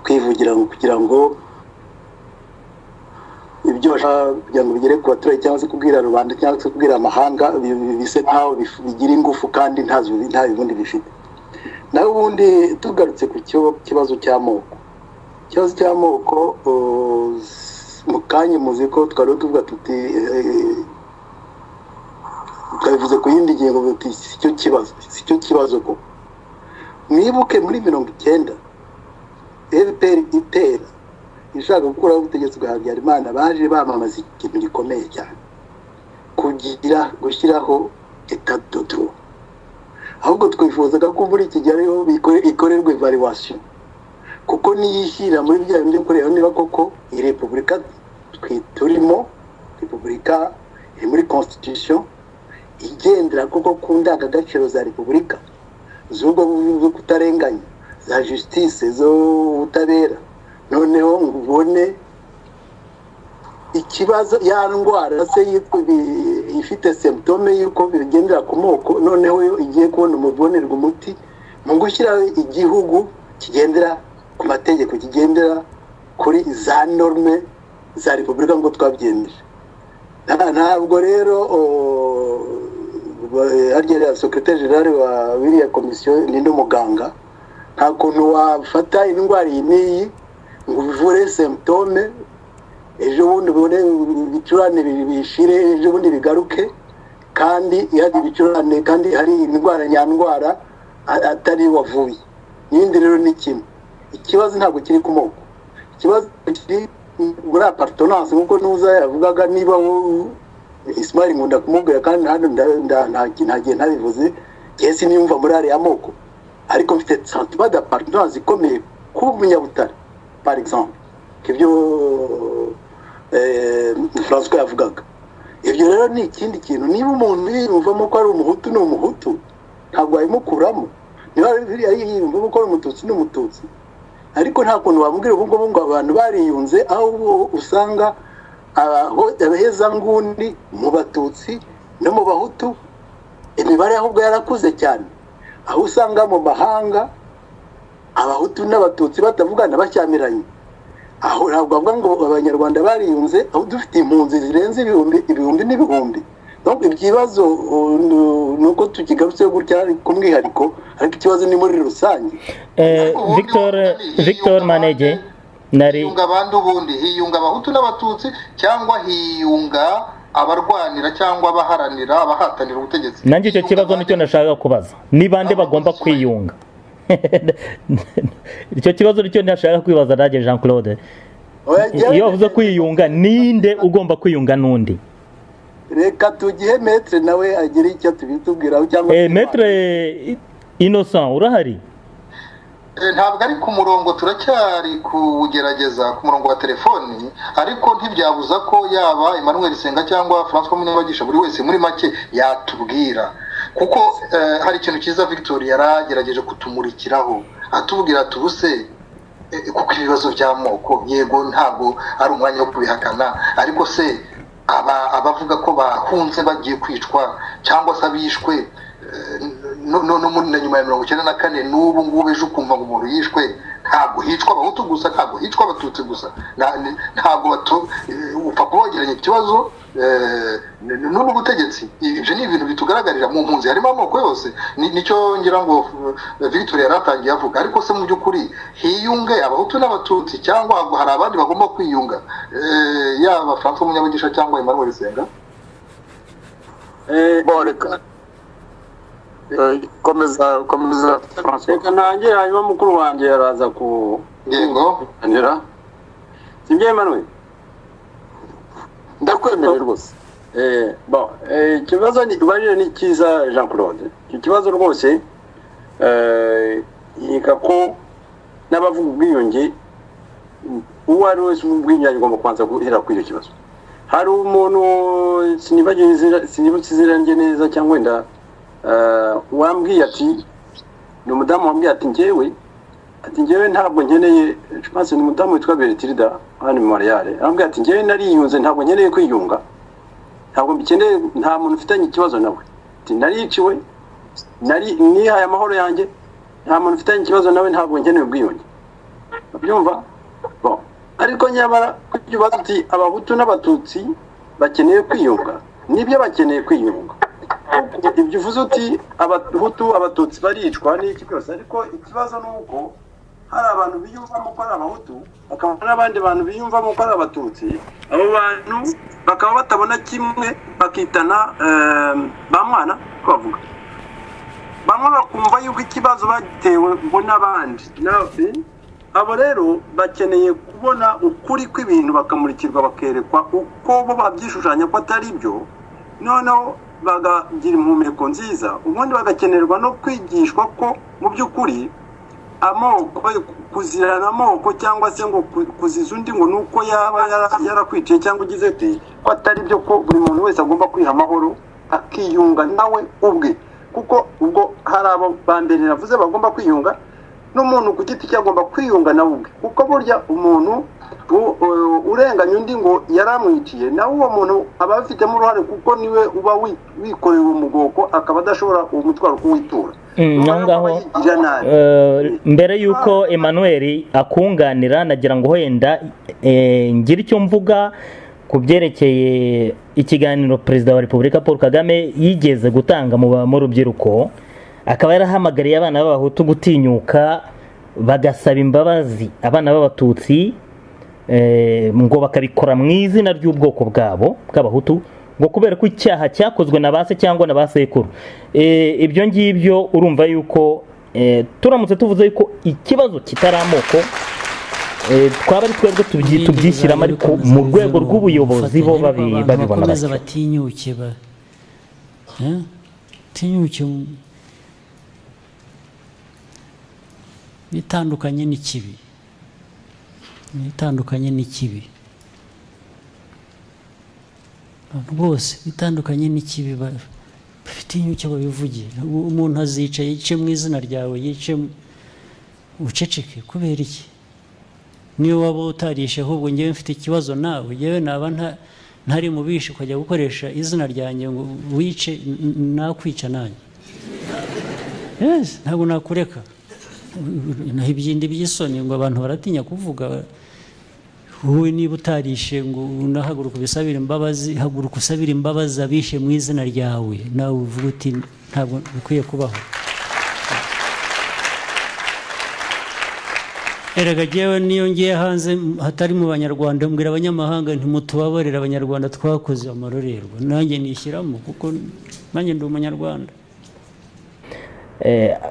kwivugira kugira ngo ibyo kugira ngo bigere ku baturage cyangwa se kubwira rubanda cyangwa se kubwira amahanga bise ntaho bigira ingufu kandi nta bibundi bifite naho ubundi tugarutse ku kibazo cy'amoko mu kanya muzi ko twari tuvuga tuti twabivuze ku yindi ngingo tuti si cyo kibazo ko mwibuke muri 90 FPR itera ishaka gukuraho ubutegetsi bwa Habyarimana baje bamamaza ikintu gikomeye cyane gushyiraho etat de droit ahubwo twifuzaga ko muri iki gihe ikorerwe evaluation kuko niyishyira muri bya bindi kureba niba koko iyi repubulika turimo repubulika iri muri constitution igendera koko ku ndangagaciro za repubulika zo kutarenganya za justice zo utabera noneho ubone ikibazo ya ndwara se ifite symptome yuko bigendera ku moko noneho yo igiye kubona umubonerwa umuti mu gushyira igihugu kigendera ku mategeko kigendera kuri za norme za repubulika ngo twabyemeje ntabwo rero harya secrétaire général wa biriya komisiyo ni n'umuganga nta kuntu wafata indwara iyi ngo uvure symptome ejo bundi ubone ibicurane bishire ejo bundi bigaruke kandi ihari ibicurane kandi hari indwara nyandwara atari wavuye n'indi rero ni kimwe ikibazo ntabwo kiri ku moko ikibazo kiri muri appartenance nkuko nuza yavugaga niba Ismail ngunda kumubwira kandi hano ntagiye ntabivuze cyese niyumva muri ari amoko ariko mfite sentiment d'appartenance ikomeye ku munyabutare par exemple kibyo François yavugaga ibyo rero ni ikindi kintu niba umuntu yumvamo ko ari umuhutu ni umuhutu ntabwo ayimukuramo niba yumvamo ko ari umututsi ni umututsi ariko nta kuntu wamubwira ubwo ngo abantu bariyunze aho usanga abaheza ngundi mu batutsi no mu bahutu imibare ahubwo yarakuze cyane aho usanga mu mahanga abahutu n'abatutsi batavugana bashyamiranye, aho ntabwo bavuga ngo abanyarwanda bariyunze, aho dufite impunzi zirenze ibihumbi n'ibihumbi. Donc ikibazo nuko tukigarutse gutya ku mwihariko, ariko ikibazo ni muri rusange. Victor Manege nari hiyunga abandi ubundi, hiyunga abahutu n'abatutsi cyangwa hiyunga abarwanira cyangwa abaharanira abahatanira ubutegetsi. nanjye icyo kibazo nicyo nashaka kubaza, ni bande bagomba kwiyunga? icyo kibazo nicyo nashaka kwibaza nanjye Jean Claude. iyo bavuze kwiyunga, ninde ugomba kwiyunga n'undi? Reka tugihe Maître nawe agira icyo tubitubwiraho cyangwa Maître Innocent urahari? Ntabwo ari ku murongo, turacyari kugerageza ku murongo wa telefoni, ariko ntibyabuza ko yaba Emmanuel Senga cyangwa François Munyabagisha buri wese muri make yatubwira, kuko hari ikintu cyiza Victor yaragerageje kutumurikiraho atubwira tubuse kuko ibibazo by'amoko yego ntabwo ari umwanya wo kubihakana, ariko se abavuga ko bahunze bagiye kwicwa cyangwa se abishwe no muri nyuma ya 1994 n'ubu ngubu ejo kumva ngo umuntu yishwe, ntabwo hicwa abahutu gusa, ntabwo hicwa abatutsi gusa, ntabwo upfa kubogeranya ikibazo n'ubutegetsi. Ibyo ni ibintu bitugaragarira mu mpunzi, harimo amoko yose, nicyo ngira ngo Victor yaratangiye avuga. Ariko se mu by'ukuri hiyunge abahutu n'abatutsi cyangwa hari abandi bagomba kwiyunga, yaba François Munyabagisha cyangwa Emmanuel Senga? Boreka komeza François. Reka nanjye hanyuma mukuru wanjye yaraza ku yego anira. Sibye Emmanuel, ndakwemera rwose. Ikibazo ni cyiza Jean Claude. Icyo kibazo rwose yika ko n'abavuga ubwiyunge uwo ari wese ubwiyunge agomba kubanza guhera kuri icyo kibazo. Hari umuntu sinibukiziranje neza cyangwa wenda wambwiye ati ni umudamu wambwiye ati njyewe ntabwo nkeneye, maze ni umudamu witwa Bertilda hano mu Mariale, ambwiye ati njyewe nariyunze ntabwo nkeneye kwiyunga, ntabwo mbikeneye, nta muntu ufitanye ikibazo nawe, ati nariciwe nihaye amahoro yanjye, nta muntu ufitanye ikibazo nawe, ntabwo nkeneye ubwiyunge. Byumva? Ariko nyamara kukibazo ati abahutu n'abatutsi bakeneye kwiyunga, nibyo bakeneye kwiyunga. Ibyo uvuze uti abahutu abatutsi baricwa n'iki byose, ariko ikibazo nuko hari abantu biyumvamo ko ari abahutu, bakaba n'abandi bantu biyumvamo ko ari abatutsi. Abo bantu bakaba batabona kimwe, bakitana ba mwana twavuga, bamwe bakumva yuko ikibazo bagitewe ngo n'abandi abo rero bakeneye kubona ukuri kw'ibintu, bakamurikirwa bakerekwa uko bo babyishushanya ko atari byo, noneho bagagira impumeko nziza, ubundi bagakenerwa no kwigishwa ko mu by'ukuri amoko kuzirana amoko cyangwa se ngo kuziza undi ngo nuko yaba yarakwiciye cyangwa ugize ati ko atari byo, ko buri muntu wese agomba kwiha amahoro akiyunga nawe ubwe, kuko ubwo hari abo bambere navuze bagomba kwiyunga, n'umuntu ku giti cye agomba kwiyunga nawe ubwe, kuko burya umuntu urenganya undi ngo yaramwiciye nawe uwo muntu aba afitemo uruhare, kuko niwe uba wikoreye umugoko akaba adashobora uwo mutwaro kuwitura. Ngaho mbere yuko Emmanuel akunganira, nagira ngo wenda ngira icyo mvuga ku byerekeye ikiganiro Perezida wa Repubulika Paul Kagame yigeze gutanga mu rubyiruko, akaba yarahamagariye abana b'abahutu gutinyuka bagasaba imbabazi abana b'abatutsi, ngo bakabikora mu izina ry'ubwoko bwabo bw'abahutu, ngo kubera ko icyaha cyakozwe na base cyangwa na basekuru. Ibyo ngibyo urumva yuko turamutse tuvuze yuko ikibazo kitari amoko, twaba ari twebwe tubyishyiramo, ariko mu rwego rw'ubuyobozi bo babibona batyo. Batinyuke bitandukanye n'ikibi, bose bitandukanye n'ikibi, batinyuke babivuge. Umuntu azica yice mu izina ryawe, yice uceceke, kubera iki? Niyo waba utarishe, ahubwo ngewe mfite ikibazo nawe, ngewe naba ntari mubishe ukajya gukoresha izina ryanjye ngo wice, nakwica nanjye. yes ntabwo nakureka naho ibyindi by'isoni ngo abantu baratinya kuvuga wowe niba utarishe ngo unahaguruka ubisabire imbabazi haguruka usabire imbabazi abishe mu izina ryawe nawe uvuga uti ntabwo bikwiye kubaho erega jewe niyo ngiye hanze hatari mu banyarwanda mbwira abanyamahanga ntimutubabarira abanyarwanda twakoze amarorerwa nanjye nishyiramo kuko nanjye ndi umunyarwanda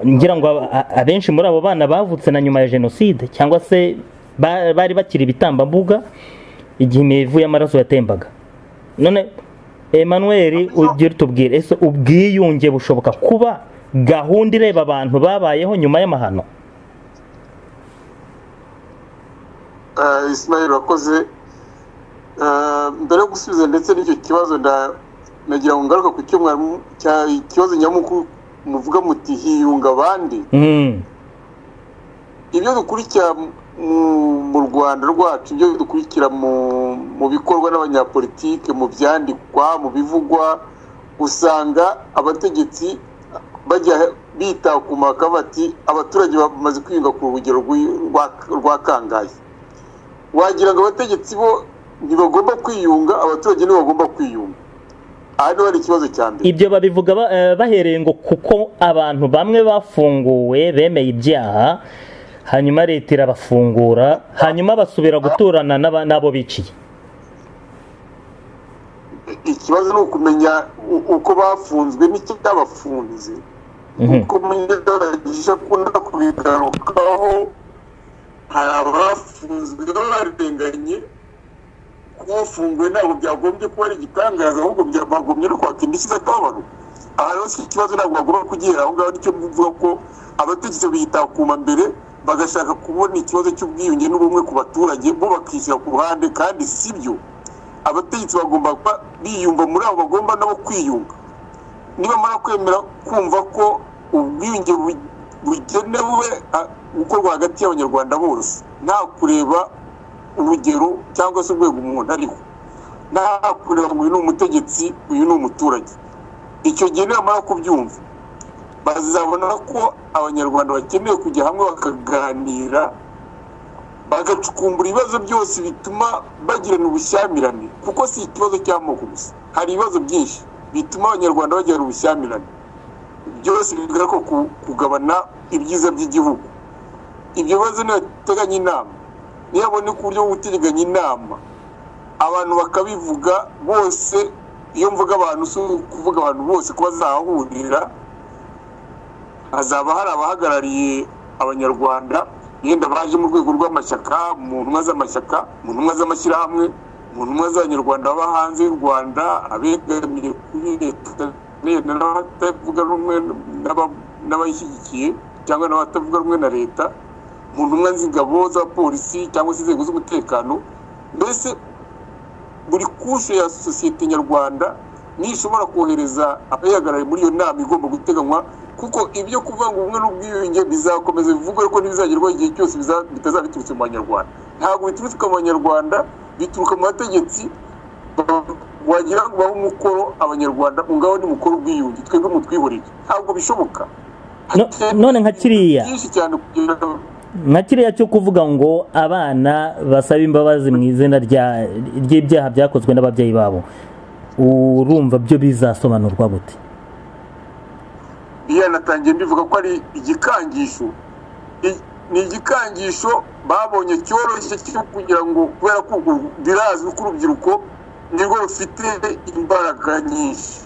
ngira ngo abenshi muri abo bana bavutse na nyuma ya jenoside cyangwa se bari bakiri ibitambambuga igihe imivu y'amaraso yatembaga none Emmanuel ugira tubwire ese ubwiyunge bushoboka kuba gahunda ireba abantu babayeho nyuma y'amahano Ismail wakoze mbere yo gusubiza ndetse n'icyo kibazo nagira ngo ngaruka ku cyo mwarimu ikibazo nyamukuru muvuga muti hiyunga abandi ibyo dukurikira mu Rwanda rwacu ibyo dukurikira mu bikorwa n'abanyapolitike mu byandikwa mu bivugwa usanga abategetsi bajya bitakuma bati abaturage bamaze kwiyunga ku rugero rwa kangahe wagira ngo abategetsi bo ntibagomba kwiyunga abaturage nibo bagomba kwiyunga hano hari ikibazo cya mbere ibyo babivuga bahereye ngo kuko abantu bamwe bafunguwe bemeye ibyaha hanyuma leta irabafungura hanyuma basubira guturana n'abo biciye ikibazo ni ukumenya uko bafunzwe n'icyo cyabafunze uko munyarwanda akunda kubigarukaho hari abafunzwe barenganye kubafunguwe ntabwo byagombye kuba ari igitangaza ahubwo bagombye no kwaka indishyi z'akababaro aha rero si ikibazo ntabwo bagomba kugera aho ngaho nicyo bivuga ko abategetsi bitakuma mbere bagashaka kubona ikibazo cy'ubwiyunge n'ubumwe ku baturage bo bakishyira ku ruhande kandi si byo abategetsi bagomba biyumva muri abo bagomba nabo kwiyunga nibamara kwemera kumva ko ubwiyunge bugenewe gukorwa hagati y'abanyarwanda bose nta kureba urugero cyangwa se urwego umuntu ariho nta kureba ngo uyu ni umutegetsi uyu ni umuturage icyo gihe nibamara kubyumva bazabona ko abanyarwanda bakeneye kujya hamwe bakaganira bagacukumbura ibibazo byose bituma bagirana ubushyamirane kuko si ikibazo cy'amoko gusa hari ibibazo byinshi bituma abanyarwanda bagirana ubushyamirane byose bigaragara ko kugabana ibyiza by'igihugu ibyo bibazo nibateganya inama niyabone ku buryo bwo guteganya inama abantu bakabivuga bose iyo mvuga abantu si ukuvuga abantu bose ko bazahahurira hazaba hari abahagarariye abanyarwanda yenda baje mu rwego rw'amashyaka mu ntumwa z'amashyaka mu ntumwa z'amashyirahamwe mu ntumwa z'abanyarwanda baba hanze y'u Rwanda abegamiye kuri leta n'abatavuga rumwe n'abayishyigikiye cyangwa n'abatavuga rumwe na leta mu ntumwa z'ingabo z'abapolisi cyangwa se inzego z'umutekano mbese buri kushe ya sosiyete nyarwanda nishobora kohereza abayihagarariye muri iyo nama igomba guteganywa kuko ibyo kuvuga ngo ubumwe n'ubwiyunge bizakomeza bivugwa ariko ntibizagerwaho igihe cyose bitazaba biturutse mu banyarwanda ntabwo bituruka mu banyarwanda bituruka mu bategetsi wagira ngo bahe umukoro abanyarwanda ngaho ni mukoro ubwiyunge twebwe mutwihorere ntabwo bishoboka none nka kiriya cyo kuvuga ngo abana basaba imbabazi mu izina ry'ibyaha byakozwe n'ababyeyi babo urumva byo bizasobanurwa gute iyo natangiye mbivuga ko ari igikangisho ni igikangisho babonye cyoroshye cyo kugira ngo kubera ko birazwi ko urubyiruko nirwo rufite imbaraga nyinshi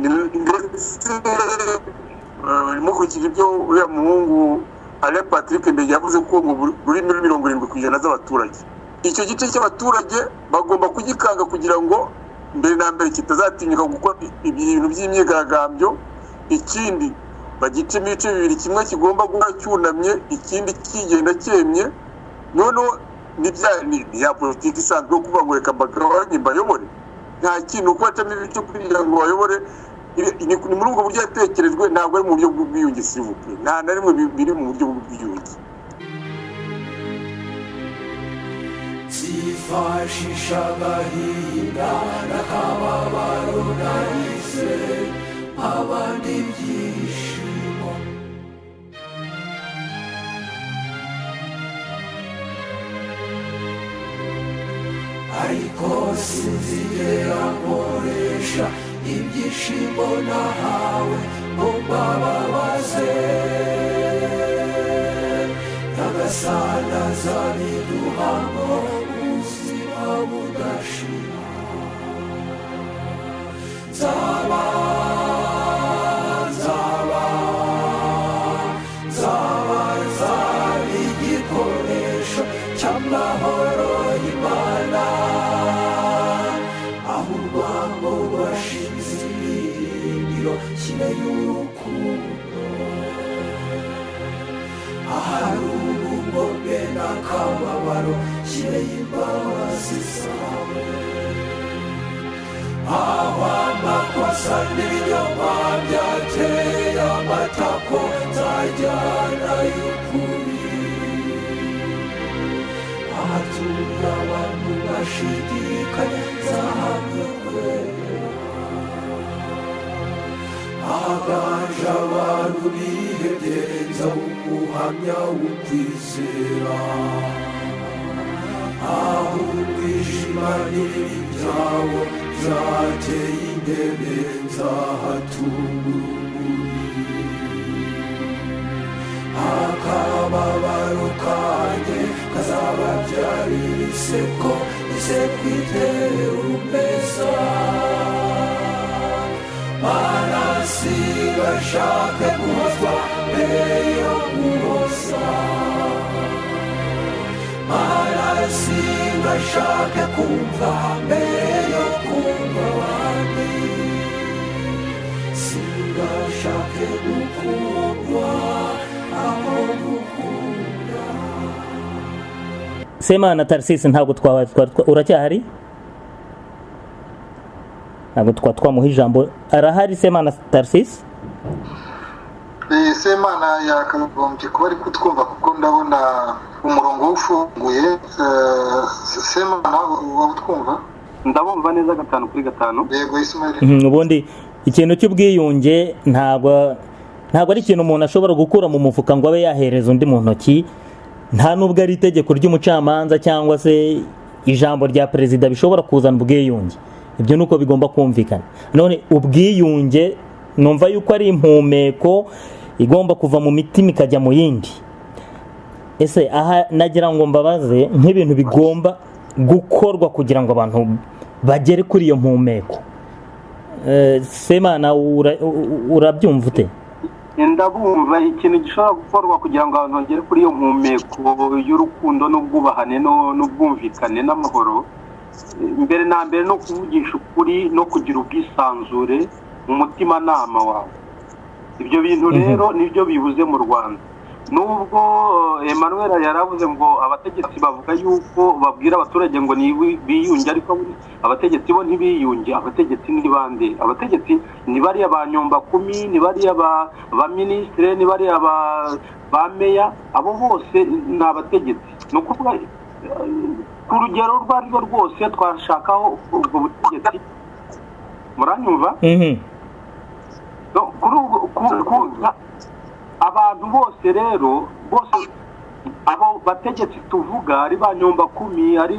ndetse mukurikije ibyo uriya muhungu Alain Patrick Ndege yavuze ko ruri muri 70% z'abaturage icyo gice cy'abaturage bagomba kugikanga kugira ngo mbere na mbere kitazatinyuka gukora ibintu by'imyigaragambyo ikindi bagicemo ibice bibiri kimwe kigomba guha cyunamye ikindi kigenda cyemye noneho ni ya politiki isanzwe yo kuvuga ngo reka mbagabanye mbayobore nta kintu uko bacamo ibice kugira ngo bayobore ni muri ubwo buryo yatekerejwe ntabwo ari mu buryo bw'ubwiyunge sivupe nta na rimwe biri mu buryo bw'ubwiyunge zifashisha agahinda n'akababaro nagize abandi ibyishimo ariko sinzigera nkoresha ibyishimo nahawe ngo mbababaze nyagasani azabiduhamo ubuzima budashira nzaba igikoresho cy'amahoro y'Imana aho urwango rwashinze ibirindiro kire y'urukundo ahari ubugome n'akababaro kire y'imbabazi zawe aho amakosa n'ibinyoma byateye amatako nzajyana y'ukuri ahatuye abantu bashidikanya nzahamya kwera ahaganje abantu bihebye nzawumuhamya w'ukwizera aho umwijima n'ibibi byawo byateye intebe nzahatunga urumuri akababaro kanjye kazababyarira iseko iseko iteye urumeza manasi bashake guhozwa mbere yo guhoza manasi bashake kumva mbere yo kumva abandi singashake gukundwa Semana Tarsisi ntabwo uracyahari ntabwo twamuha ijambo arahari Semana Tarsisi Semana yakagombye kuba ari kutwumva kuko ndabona umurongo ufunguye Semana wabutwumva ndabumva neza 5-5 yego Ismail ubundi ikintu cy'ubwiyunge ntabwo ari ikintu umuntu ashobora gukura mu mufuka ngo abe yahereza undi mu ntoki nta nubwo ari itegeko ry'umucamanza cyangwa se ijambo rya perezida bishobora kuzana ubwiyunge ibyo nuko bigomba kumvikana none ubwiyunge numva yuko ari impumeko igomba kuva mu mitima ikajya mu yindi ese aha nagira ngo mbabaze nk'ibintu bigomba gukorwa kugira ngo abantu bagere kuri iyo mpumeko Semana urabyumva ute ndabumva ikintu gishobora gukorwa kugira ngo abantu bagere kuri iyo mpumeko y'urukundo n'ubwubahane n'ubwumvikane n'amahoro mbere na mbere no kuvugisha ukuri no kugira ubwisanzure mu mutima nama wawe ibyo bintu rero nibyo bibuze mu Rwanda nubwo Emmanuel yaravuze ngo abategetsi bavuga yuko babwira abaturage ngo biyunge ariko abategetsi bo ntibiyunge abategetsi ni bande abategetsi ni bari abanyomba 10 ni bari aba ministre ni bari ba meya abo bose ni abategetsi no kuvuga ku rugero rwarwo rwose twashakaho ubwo butegetsi muranyumva abantu bose rero bose abo bategetsi tuvuga ari ba nyomba 10 ari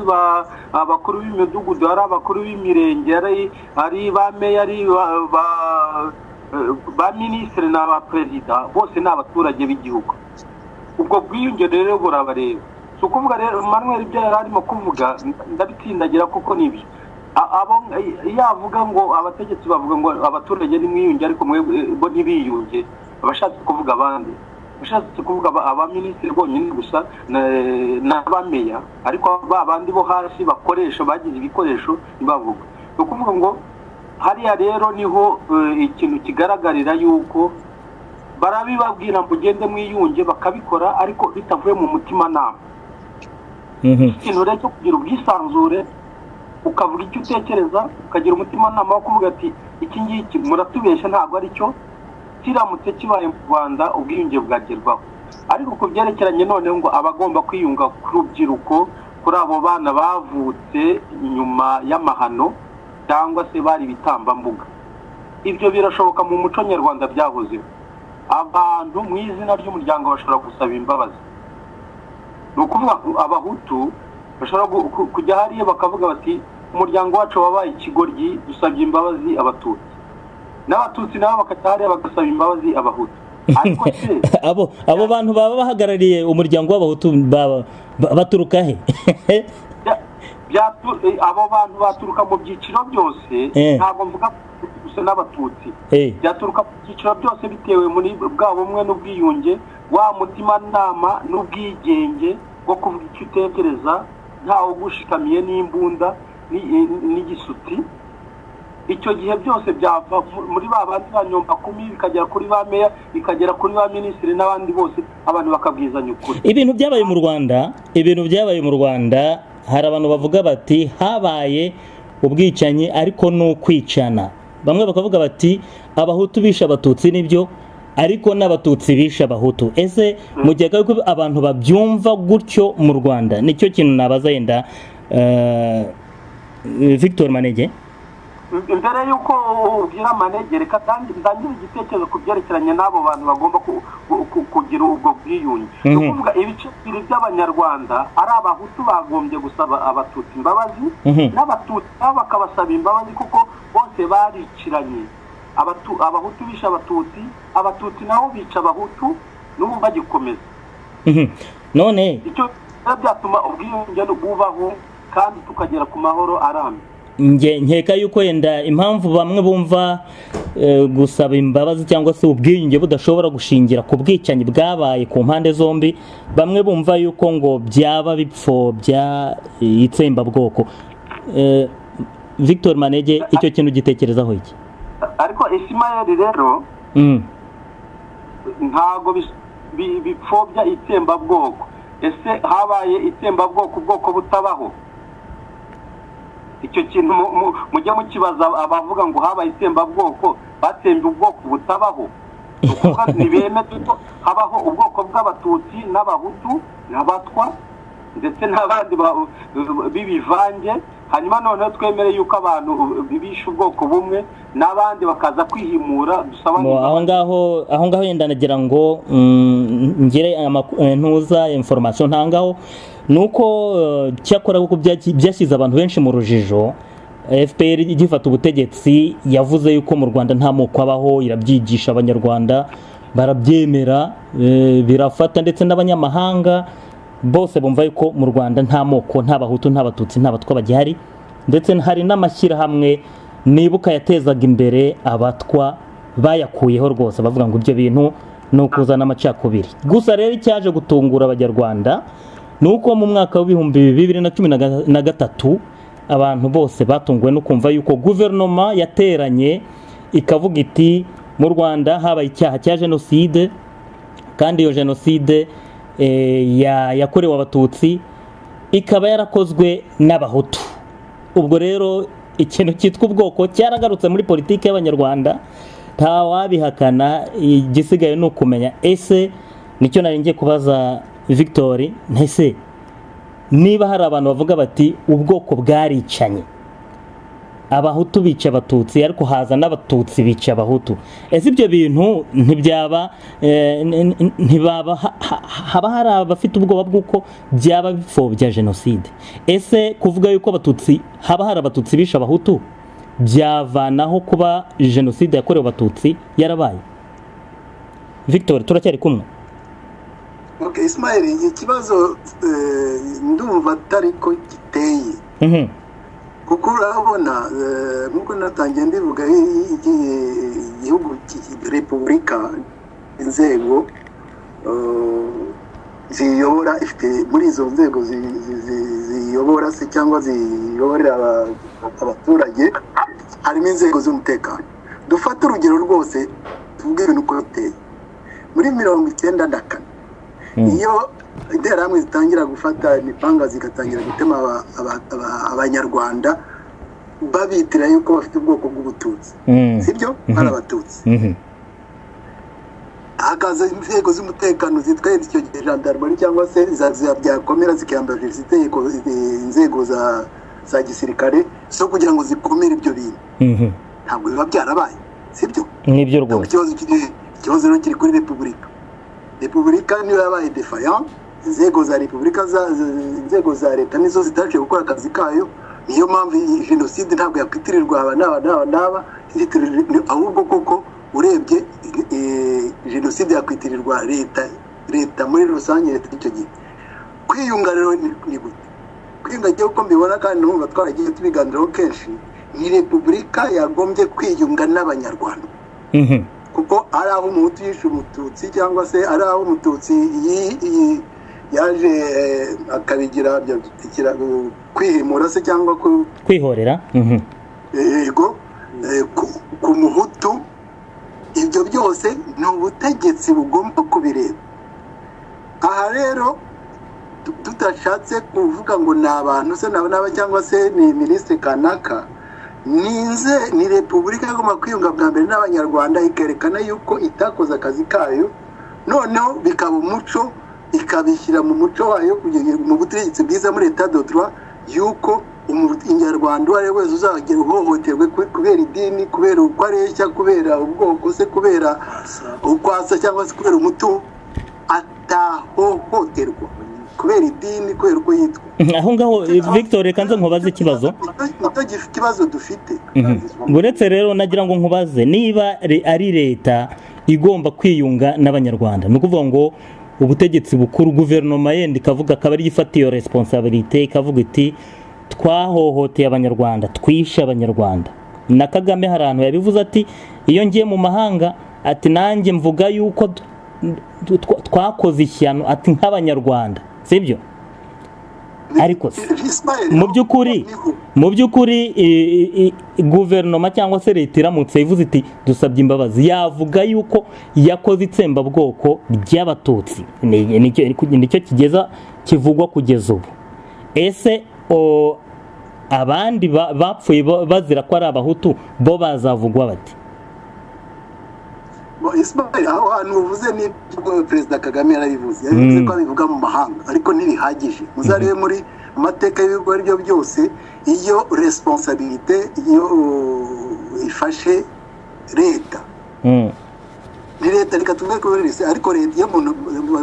abakuru b'imidugudu ari abakuru b'imirenge ari ba meya ari ba ministre n'aba president bose ni abaturage b'igihugu ubwo bwiyunge rero burabareba so kuvuga rero Emmanuel ibyo yararimo kuvuga ndabitsindagira kuko nibi abo yavuga ngo abategetsi bavuga ngo abaturage ni mwiyunge ariko bo ntibiyunge abashatse kuvuga abandi bashatse kuvuga abaminisitiri bonyine gusa n'abameya ariko babandi bo hasi bakoresha bagize ibikoresho bavuga no kuvuga ngo hariya rero niho ikintu kigaragarira yuko barabibabwira ngo ugende mwiyunge bakabikora ariko bitavuye mu mutima nama ikintu rero cyo kugira ubwisanzure ukavuga icyo utekereza ukagira umutima nama wo kuvuga ati iki ngiki muratubeshya ntabwo ari cyo kiramutse kibaye mu Rwanda ubwiyunge bwagerwaho ariko ku byerekeranye none ngo abagomba kwiyunga ku rubyiruko kuri abo bana bavutse nyuma y'amahano cyangwa se bari bitambambuga ibyo birashoboka mu muco nyarwanda byahozeho abantu mu izina ry'umuryango bashobora gusaba imbabazi no kuvuga abahutu bashobora kujya hariya bakavuga bati umuryango wacu wabaye ikigoryi dusabye imbabazi abatutsi n'abatutsi nabo bakatahariya bagasaba imbabazi abahutu ariko se abo bantu baba bahagarariye umuryango w'abahutu baturuka he? abo bantu baturuka mu byiciro byose ntabwo mvuga gusa n'abatutsi byaturuka mu byiciro byose bitewe muri bwa bumwe n'ubwiyunge wa mutimanama n'ubwigenge bwo kuvuga icyo utekereza ntawe ugushikamiye n'imbunda n'igisuti. Icyo gihe byose byava muri ba bandi ba Nyombakumi bikagera kuri ba meya bikagera kuri ba minisitiri n'abandi bose abantu bakabwizanya ukuri. Ibintu byabaye mu Rwanda hari abantu bavuga bati habaye ubwicanyi ariko no kwicana. Bamwe bakavuga bati abahutu bisha abatutsi nibyo ariko n'abatutsi bisha abahutu. Ese mujyaga ko abantu babyumva gutyo mu Rwanda? Nicyo kintu nabaza yenda Victor Manege. Mbere yuko ubwira Manege reka ndangira igitekerezo ku byerekeranye n'abo bantu bagomba kugira ubwo bwiyunge. Kuvuga ibice bibiri by'abanyarwanda ari abahutu bagombye gusaba abatutsi imbabazi n'abatutsi bakabasaba imbabazi kuko bose bariciranye. Abahutu bisha abatutsi nabo bica abahutu n'ubu bagikomeza. None icyo byatuma ubwiyunge bubaho kandi tukagera ku mahoro arambye. Nkeka yuko yenda impamvu bamwe bumva gusaba imbabazi cyangwa se ubwiyunge budashobora gushingira ku bwicanyi bwabaye ku mpande zombi, bamwe bumva yuko ngo byaba bipfobya itsembabwoko. Victor Manege icyo kintu gitekerezaho iki? Ariko Ismael rero ntago bipfobya itsembabwoko. Ese habaye itsembabwoko ubwoko butabaho? Icyo kintu mujye mukibaza abavuga ngo habaye itsembabwoko batsembe ubwoko butabaho. Ntibemeze ko habaho ubwoko bw'abatutsi n'abahutu n'abatwa ndetse n'abandi bibivange, hanyuma noneho twemere yuko abantu bibisha ubwoko bumwe n'abandi bakaza kwihimura dusaba aho ngaho yenda nagira ngo ngire ntuza information ntangaho nuko cyakora kuko byashyize abantu benshi mu rujijo. FPR igifata ubutegetsi yavuze yuko mu Rwanda nta moko abaho, irabyigisha abanyarwanda barabyemera birafata, ndetse n'abanyamahanga bose bumva yuko mu Rwanda nta moko, nta bahutu, nta batutsi, nta batwa bagihari, ndetse hari n'amashyirahamwe nibuka yatezaga imbere abatwa bayakuyeho rwose bavuga ngo ibyo bintu ni ukuzana amacakubiri. Gusa rero icyaje gutungura abanyarwanda nuko mu mwaka w'ibihumbi 2013 abantu bose batunguwe no kumva yuko guverinoma yateranye ikavuga iti mu Rwanda habaye icyaha cya jenoside, kandi iyo jenoside yakorewe abatutsi ikaba yarakozwe n'abahutu. Ubwo rero ikintu cyitwa ubwoko cyaragarutse muri politiki y'abanyarwanda, nta wabihakana. Igisigaye ni ukumenya ese, nicyo nari ngiye kubaza Victor, ntese niba hari abantu bavuga bati ubwoko bwaricanye, abahutu bica abatutsi ariko haza n'abatutsi bica abahutu, ese ibyo bintu haba hari abafite ubwoba bw'uko byaba bipfobya jenoside? Ese kuvuga yuko abatutsi haba hari abatutsi bisha abahutu byavanaho kuba jenoside yakorewe abatutsi yarabaye? Victor, turacyari kumwe? Okay, Ismail, ikibazo ndumva atari ko giteye. Kuko urabona nkuko natangiye ndivuga igihugu repubulika, inzego ziyobora ifite muri izo nzego ziyobora se cyangwa ziyoborera abaturage harimo inzego z'umutekano. Dufata urugero rwose tuvuge ibintu uko biteye muri 1994 iyo interahamwe zitangira gufata imipanga zigatangira gutema abanyarwanda babitira yuko bafite ubwoko bw'ubututsi, sibyo? Ari abatutsi. Hakaza inzego z'umutekano zitwa icyo gihe gendarmerie cyangwa se byakomera zikiyambaje itegeko inzego za gisirikare so kugira ngo zikomere ibyo bintu. Ntabwo biba byarabaye, sibyo? Nibyo rwose. Ikibazo rero kiri kuri repubulika niyo yabaye defiant. Inzego za repubulika inzego za leta nizo zitaje gukora akazi kayo, niyo mpamvu jenoside ntabwo yakwitirirwa aba n'aba ahubwo koko urebye jenoside yakwitirirwa leta muri rusange, leta icyo gihe. Kwiyunga rero ni gute? Kwiyunga giye uko mbibona kandi numva twaragiye tubiganiraho kenshi, ni repubulika yagombye kwiyunga n'abanyarwanda. Kuko ari aho umuhutu yishe umututsi cyangwa se ari aho umututsi yaje akabigira kwihimura se cyangwa kwihorera yego ku muhutu, ibyo byose ni ubutegetsi bugomba kubireba. Aha rero tudashatse kuvuga ngo ni abantu se n'aba cyangwa se ni minisitiri kanaka, ni repubulika igomba kwiyunga bwa mbere n'abanyarwanda, ikerekana yuko itakoze akazi kayo, noneho bikaba umuco, ikabishyira mu muco wayo mu butegetsi bwiza muri leta de droit, yuko umunyarwanda uwo ari we wese uzagira uhohoterwe kubera idini, kubera uko areshya, kubera ubwoko se, kubera uko asa cyangwa se kubera umutungo, atahohoterwa kubera idini, kubera uko yitwa. Aho ngaho Victor, reka nze nkubaze ikibazo. Ikibazo dufite buretse rero nagira ngo nkubaze niba ari leta igomba kwiyunga n'abanyarwanda, ni ukuvuga ngo ubutegetsi bukuru, guverinoma yenda ikavuga akaba ari ifata iyo responsabilité, ikavuga iti twahohoteye abanyarwanda, twishe abanyarwanda. Na Kagame hari ahantu yabivuze ati iyo ngiye mu mahanga ati nanjye mvuga yuko twakoze ishyano ati nk'abanyarwanda, sibyo? Ariko mu by'ukuri guverinoma cyangwa se leta iramutse ivuze iti dusabye imbabazi, yavuga yuko yakoze itsembabwoko ry'abatutsi, nicyo kigeza kivugwa kugeza ubu. Ese abandi bapfuye bazira ko ari abahutu bo bazavugwa bati? Ismail, aho hantu uvuze ni Perezida Kagame yarabivuze, yavuze ko abivuga mu mahanga, ariko ntibihagije. Muzarebe muri amateka y'ibigo aribyo byose, iyo responsabilité iyo ifashe leta, ni leta reka tuvuge ko ariko leta iyo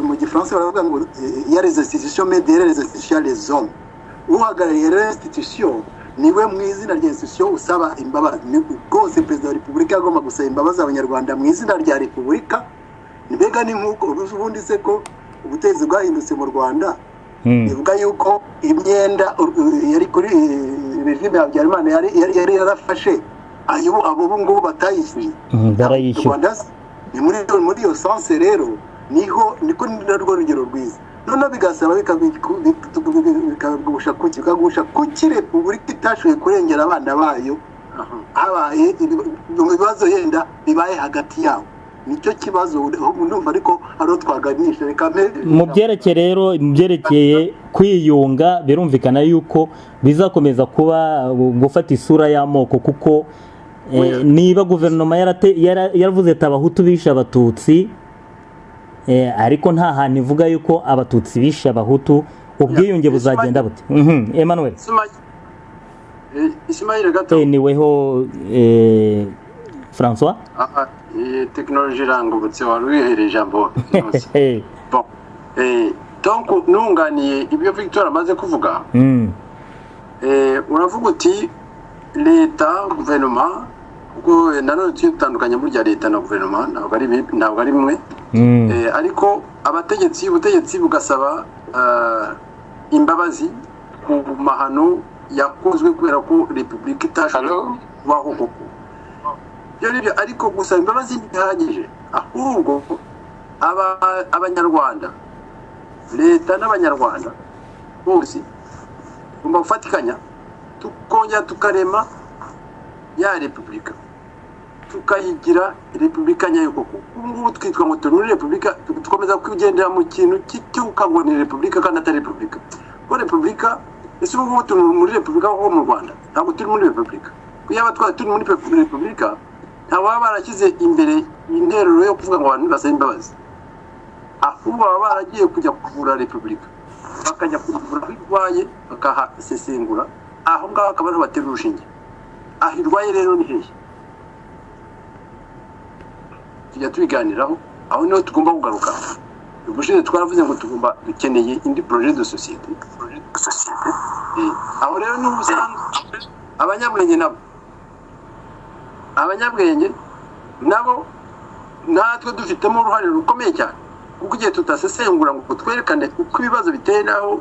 mu gifaransa baravuga ngo ya les institutions mais derrière les institutions les hommes. Uhagarariye institution niwe mu izina rya institution usaba imbabazi. Rwose Perezida wa Repubulika agomba gusaba imbabazi abanyarwanda mu izina rya Repubulika. Mbega ni nk'uko ubundi se ko ubutegetsi bwahindutse mu Rwanda, bivuga yuko imyenda yari kuri regime ya Habyarimana yari yarafashe abo ngubu batayishyuye, barayishyura. Ni muri iyo sanse rero niko narwo rugero rwiza. Noneho bigasaba bikagusha kuki Repubulika itashoboye kurengera abana bayo, habaye ibibazo yenda bibaye hagati yabo. Nicyo kibazo ndumva ariko aro twaganisha. Reka mu byerekeye rero, byerekeye kwiyunga, birumvikana yuko bizakomeza kuba gufata isura y'amoko, kuko niba guverinoma yaravuze ati abahutu bishe abatutsi, ariko nta hantu ivuga yuko abatutsi bishe abahutu, ubwiyunge buzagenda bute? Emmanuel Ismail gato niweho François technology irangubutse wari wihereye ijambo. Bon, donc nunganiye ibyo Victor amaze kuvuga, uravuga uti leta, guverinoma, ubwo nanone tutandukanye burya leta na guverinoma ntabwo ari bimwe, ariko ubutegetsi bugasaba imbabazi ku mahano yakozwe kubera ko Repubulika itashoboye kubaho koko. Ariko gusaba imbabazi ntibihagije, ahubwo abanyarwanda, leta n'abanyarwanda bose bagomba gufatikanya, tukongera tukarema ya Repubulika, tukayigira Repubulika nyayo koko. Ubu ngubu twitwa ngo turi muri Repubulika, tukomeza kugendera mu kintu cy'uko ngo ni Repubulika kandi atari Repubulika. Ko Repubulika, ese ubu ngubu turi muri Repubulika ho mu Rwanda, ntabwo turi muri Repubulika. Kuyaba twari turi muri Repubulika, ntabwo baba barashyize imbere interuro yo kuvuga ngo abantu basaba imbabazi, ahubwo baba baragiye kujya kuvura Repubulika, bakajya kuvura aho irwaye bakahasesengura, aho ngaho akaba ariho batera urushinge. Aho irwaye rero ni hehe? Tujya tubiganiraho, aho niho tugomba kugaruka. Ubushize twaravuze ngo dukeneye indi projet de société. Aho rero ni usanga abanyabwenge nabo natwe dufitemo uruhare rukomeye cyane kuko igihe tutasesengura ngo twerekane uko ibibazo biteye naho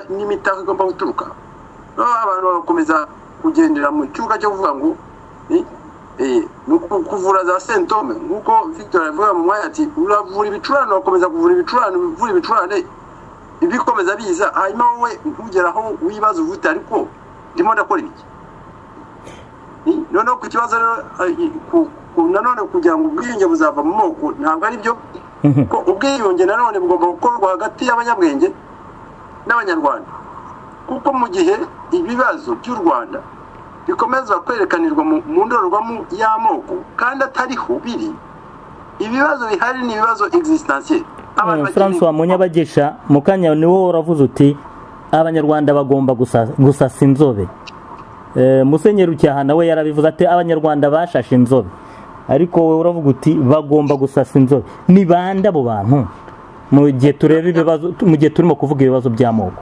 n'imitako igomba guturuka abantu bagakomeza kugendera mu cyuga cyo kuvuga ngo kuvura za symptome nk'uko Victor avuga mu mwanya ati uravura ibicurane wakomeza kuvura ibicurane uvura ibicurane ibikomeza biza hanyuma wowe ntugeraho wibaza uvuta ariko ndimo ndakora ibiki noneho ku kibazo nanone kugira ngo ubwiyunge buzava mu moko ntabwo ari byo ko ubwiyunge nanone bugomba gukorwa hagati y'abanyabwenge n'abanyarwanda kuko mu gihe ibibazo by'u Rwanda bikomeza kwerekanirwa mu ndorerwamo y'amoko kandi atariho biri ibibazo bihari ni ibibazo existentiel. François Munyabagisha mukanya ni wowe uravuze uti abanyarwanda bagomba gusasa inzobe. Musenyeri Rucyaha nawe yarabivuze ati abanyarwanda bashashe inzobe ariko wowe uravuga uti bagomba gusasa inzobe. Ni bande abo bantu mu gihe tureba ibibazo mu gihe turimo kuvuga ibibazo by'amoko?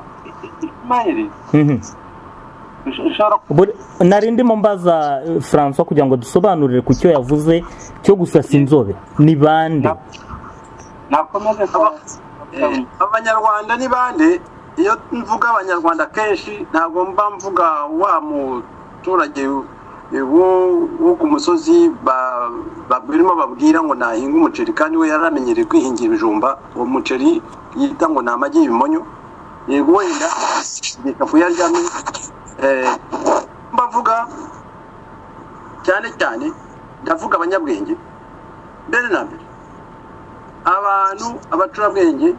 Narindi mumbaza François kugira ngo dusobanurire ku cyo yavuze cyo gusasa inzobe. Ni bande? Abanyarwanda ni bande? Iyo mvuga abanyarwanda kenshi ntabwo mba mvuga wa muturage wo ku musozi babwirimo babwira ngo nahinga umuceri kandi we yaramenyereye kwihingira ibijumba. Uwo muceri yita ngo ni amagi y'ibimonyo yego wenda ikafu yaryamye. Mbavuga cyane cyane ndavuga abanyabwenge mbere na mbere abantu abacurabwenge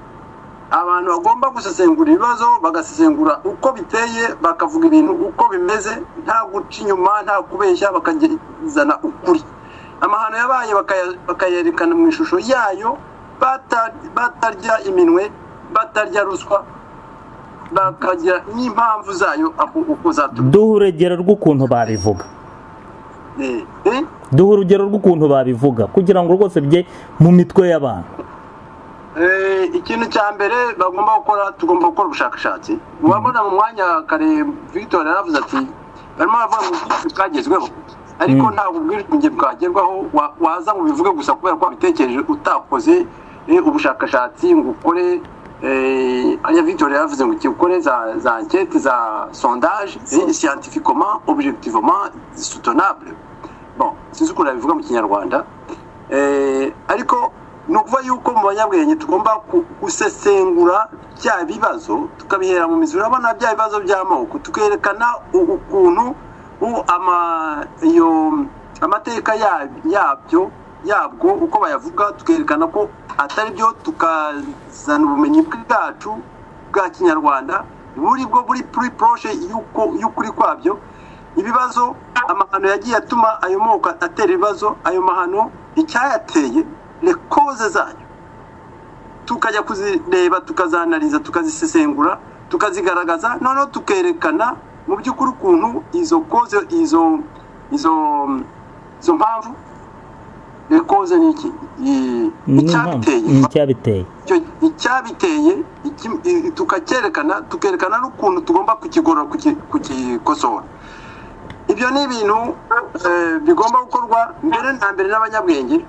abantu bagomba gusesengura ibibazo bagasesengura uko biteye bakavuga ibintu uko bimeze nta guca inyuma nta kubeshya bakagezana ukuri. Amahano yabaye bakayerekana mu ishusho yayo batarya iminwe batarya ruswa bakagira n'impamvu zayo uko zatuma. Duha urugero rw'ukuntu babivuga. Duha urugero rw'ukuntu babivuga kugira ngo rwose bye mu mitwe y'abantu. Ikintu cya mbere bagomba gukora tugomba gukora ubushakashatsi. Wabona mu mwanya kare Victor yaravuze ati barimo bavuga ngo bwagezweho ariko ntabwo ubwirunge bwagerwaho waza ngo bivuge gusa kubera ko bitekereje utakoze ubushakashatsi ngo ukore aya Victor yaravuze ngo ukore za enquête za sondage scientifiquement objectivement soutenable. Bon c'est ce qu'on bivuga mu Kinyarwanda ariko nukuva yuko mu banyabwenge tugomba gusesengura bya bibazo tukabihera mu mizi. Urabona bya bibazo by'amoko tukerekana ukuntu amateka yabwo uko bayavuga tukerekana ko atari byo tukazana ubumenyi bwacu bwa Kinyarwanda buri proche y'ukuri kwabyo. Ibibazo amahano yagiye atuma ayo moko atera ibibazo ayo mahano icyayateye le cause zayo tukajya kuzireba tukazanaliza tukazisesengura tukazigaragaza noneho tukerekana mu by'ukuri ukuntu izo cause izo mpamvu le cause ni iki icyabiteye tukerekana n'ukuntu tugomba kukigorora kukikosora. Ibyo ni ibintu bigomba gukorwa mbere na mbere n'abanyabwenge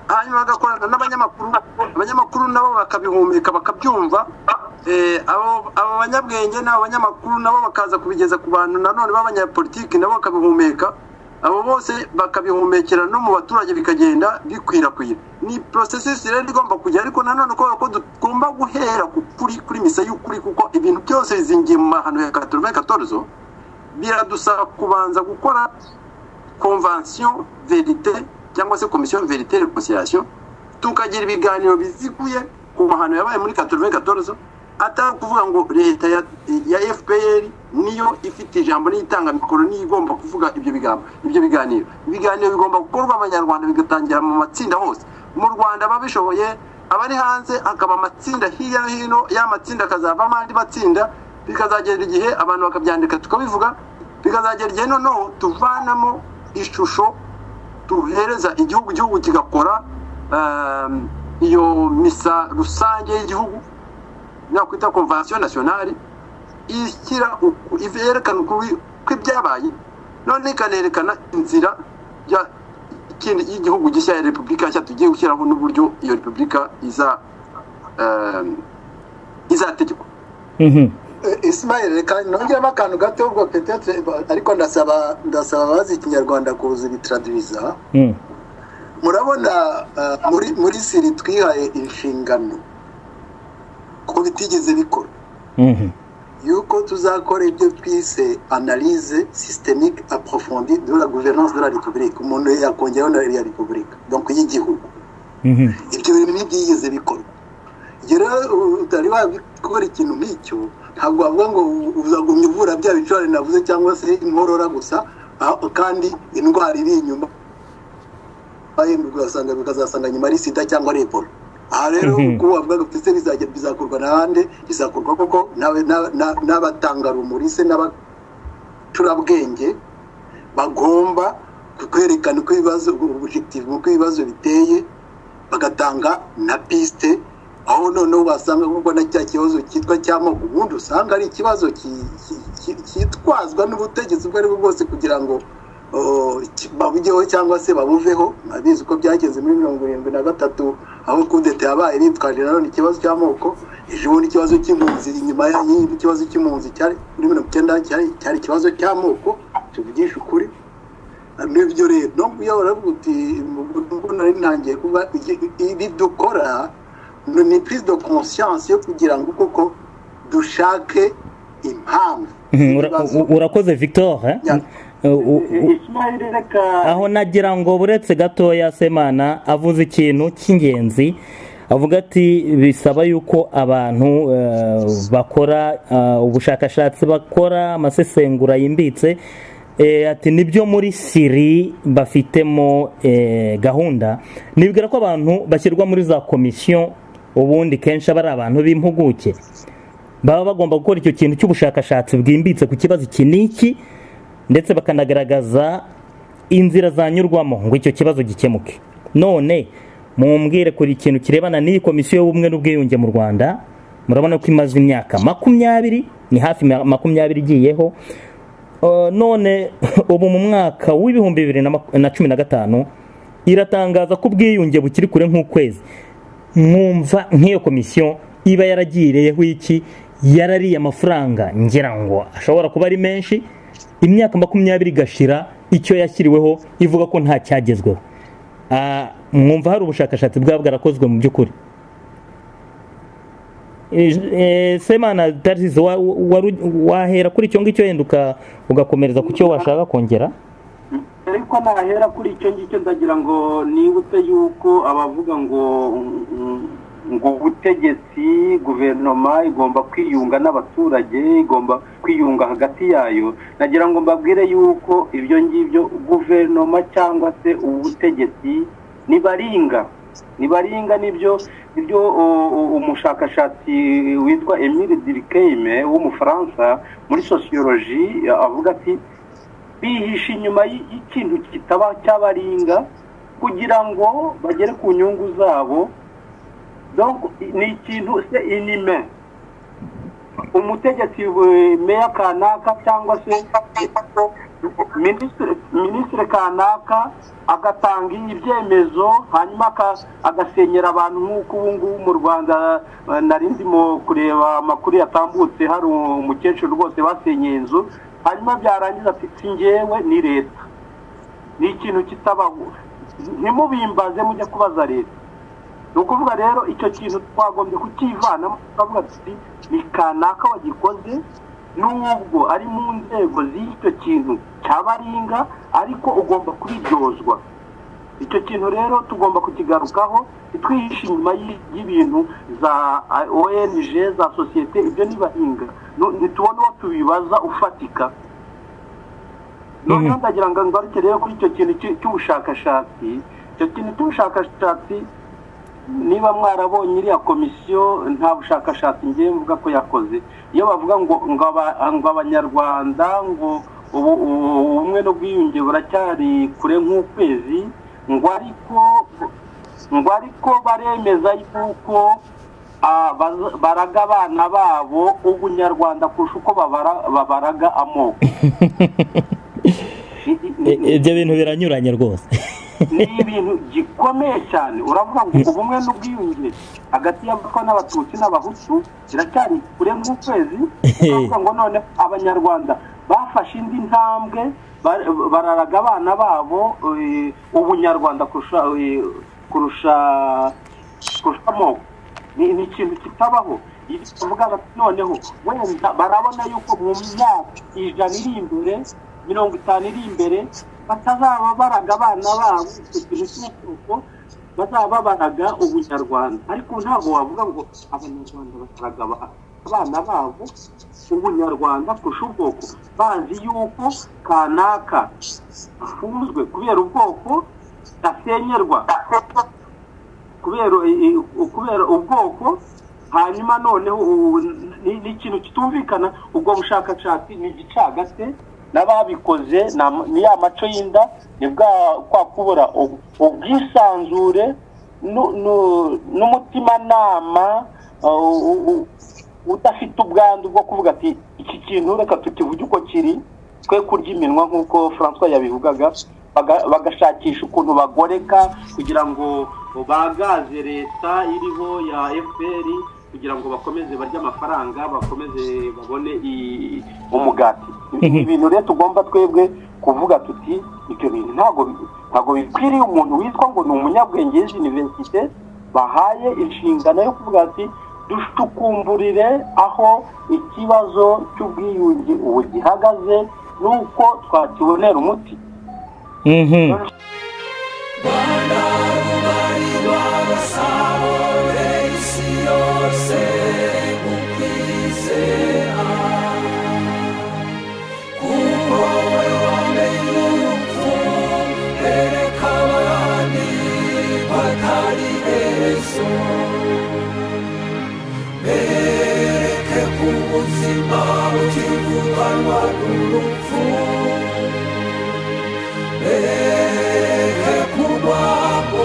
hanyuma bagakorana n'abanyamakuru nabo bakabihumeka bakabyumva. Abo banyabwenge n'abo banyamakuru nabo bakaza kubigeza ku bantu nanone b'abanyapolitiki nabo bakabihumeka. Abo bose bakabihumekera no mu baturage bikagenda bikwirakwira. Ni processus rero igomba kujya ariko nanone ko tugomba guhera kuri misa y'ukuri kuko ibintu byose bizingiye mu mahano ya 94 biradusaba kubanza gukora convention vérité cyangwa se commission vérité et réconciliation tukagira ibiganiro biziguye ku mahano yabaye muri 94 atari kuvuga ngo leta ya FPR niyo ifite ijambo n'itanga mikoro ni igomba kuvuga ibyo biganiro bigomba gukorwa abanyarwanda bigatangira mu matsinda hose mu Rwanda babishoboye abari hanze akaba amatsinda hirya no hino y'amatsinda akazavamo andi matsinda bikazagera igihe abantu bakabyandika tukabivuga bikazagera igihe noneho tuvanamo ishusho tuhereza igihugu kigakora iyo misa rusange y'igihugu nakwita convention nationale ishyira iverekana ko ibyabaye none ikanerekana inzira y'igihugu gishya ya repubulika nshya tugiye gushyiraho n'uburyo iyo repubulika izategekwa. Ismail, reka nongeramo akantu gato ubwo peut-être ariko ndasaba abazi ikinyarwanda kuza bitradwiza. Murabona muri siri twihaye inshingano ko bitigeze bikora yuko tuzakora ibyo twise analyse systémique approfondie de la gouvernance de la République, umuntu yakongeraho na ya République donc y'igihugu. Ibyo bintu ntibyigeze bikorwa. Rero utari wabikora ikintu nk'icyo ntabwo bavuga ngo uzagumya uvura bya bicurane navuze cyangwa se inkorora gusa kandi indwara iri inyuma ugasanga bikazasanga nyuma ari sida cyangwa ari ebola. Aha rero uko bavuga ngo twese bizakorwa n'ahandi, bizakorwa koko n'abatangarumuri se n'abacurabwenge bagomba kwerekana uko ibibazo objective uko ibibazo biteye, bagatanga na piste aho noneho basanga kuko na cya kibazo cyitwa cy'amoko ubundi usanga ari ikibazo cyitwazwa n'ubutegetsi bwo aribwo bwose kugira ngo babugeho cyangwa se babuveho. Mwabizi uko byagenze muri 73 aho kudeta yabaye bitwaje nanone ikibazo cy'amoko, ejo bundi ikibazo cy'impunzi, inyuma y'ikibazo cy'impunzi cyari muri 1990 cyari ikibazo cy'amoko. Tuvugisha ukuri n'ibyo rero no kuyobora uti nari ntangiye kuba ibi dukora ni prise de conscience yo kugira ngo koko dushake impamvu. Urakoze Victor, aho nagira ngo buretse gatoya Semana avuze ikintu cy'ingenzi, avuga ati bisaba yuko abantu bakora ubushakashatsi, bakora amasesengura yimbitse. Ati nibyo muri siri bafitemo gahunda. Nibwira ko abantu bashyirwa muri za komisiyo ubundi kenshi aba ari abantu b'impuguke, baba bagomba gukora icyo kintu cy'ubushakashatsi bwimbitse ku kibazo iki n'iki, ndetse bakanagaragaza inzira zanyurwamo ngo icyo kibazo gikemuke. None mumbwire kuri ikintu kirebana n'iyi komisiyo y'ubumwe n'ubwiyunge mu Rwanda, murabona ko imaze imyaka 20, ni hafi 20 igiyeho. None ubu mu mwaka w'ibihumbi 2015 iratangaza ko ubwiyunge bukiri kure nk'ukwezi. Mwumva nk'iyo komisiyo iba yaragireyeho iki, yarariye amafaranga ngira ngo ashobora kuba ari menshi, imyaka 20 igashira icyo yashyiriweho ivuga ko nta cyagezweho. Mwumva hari ubushakashatsi bwarakozwe mu by'ukuri? Semana Tarsis wahera kuri icyo ngicyo yenduka ugakomereza ku cyo washaka kongera? Ariko nahera kuri icyo ngicyo ndagira ngo nibutse yuko abavuga ngo ubutegetsi guverinoma igomba kwiyunga n'abaturage, igomba kwiyunga hagati yayo. Nagira ngo mbabwire yuko ibyo ngibyo guverinoma cyangwa se ubutegetsi nibaringa nibyo umushakashatsi witwa Emile Durkheim w'umufaransa muri sociologie avuga ati bihisha inyuma y'ikintu kitaba cyabaringa kugira ngo bagere ku nyungu zabo. Donc ni ikintu se inime umutegetsi meya kanaka cyangwa se ministre kanaka agatanga ibyemezo hanyuma agasenyera abantu nk'uko ubu ngubu mu Rwanda narindimo kureba amakuru yatambutse hari umukecuru rwose basenyeye inzu, hanyuma byarangiza ati singewe ni leta. Ni ikintu kitabaho, ntimubimbaze mujye kubaza leta. Ni ukuvuga rero icyo kintu twagombye kukivanamo tukavuga tuti ni kanaka wagikoze, nubwo ari mu nzego z'icyo kintu cyabaringa ariko ugomba kubiryozwa. Icyo kintu rero tugomba kukigarukaho, twihisha inyuma y'ibintu za ONG za societe, ibyo nibahinga ntitubona uwo tubibaza ufatika. Noneho ndagira ngo ngaruke rero kuri icyo kintu cy'ubushakashatsi. Icyo kintu cy'ubushakashatsi niba mwarabonye iriya komisiyo nta bushakashatsi ngiye mvuga ko yakoze. Iyo bavuga ngo abanyarwanda ngo ubumwe n'ubwiyunge buracyari kure nk'ukwezi, ngo ariko baremeza yuko baraga abana babo ubunyarwanda kurusha uko babaraga amoko. ibyo bintu biranyuranye rwose ni ibintu gikomeye cyane uravuga ngo ubumwe n'ubwiyunge hagati y'abatwa n'abatutsi n'abahutu biracyari kure nk'ukwezi ukavuga ngo none abanyarwanda bafashe indi ntambwe bararaga abana babo ubunyarwanda kurusha amoko ni ikintu kitabaho tuvuga bati noneho wenda barabona yuko mu myaka 100 iri imbere 50 iri imbere batazaba baraga abana babo ikintu cy'uko bazaba baraga ubunyarwanda ariko ntabwo wavuga ngo abanyarwanda bataraga abana babo ubunyarwanda kurusha ubwoko bazi yuko kanaka afunzwe kubera ubwoko asenyerwa kubera ubwoko hanyuma noneho ni ikintu kitumvikana ubwo bushakashatsi ni igicagate n'ababikoze ni ya maco y'inda ni kwa kubura ubwisanzure n'umutimanama udafite ubwandu bwo kuvuga ati iki kintu reka tukivuge uko kiri twe kurya iminwa nk'uko François yabivugaga bagashakisha ukuntu bagoreka kugira ngo bagaze leta iriho ya FPR kugira ngo bakomeze barya amafaranga bakomeze babone umugati ibintu rero tugomba twebwe kuvuga tuti icyo bintu ntago bikwiriye umuntu witwa ngo ni umunyabwenge y'universite bahaye inshingano yo kuvuga ati ducukumburire aho ikibazo cy'ubwiyunge ubu gihagaze nuko twakibonera umuti ubuzima bukivuganwa n'urupfu bereke kurwamo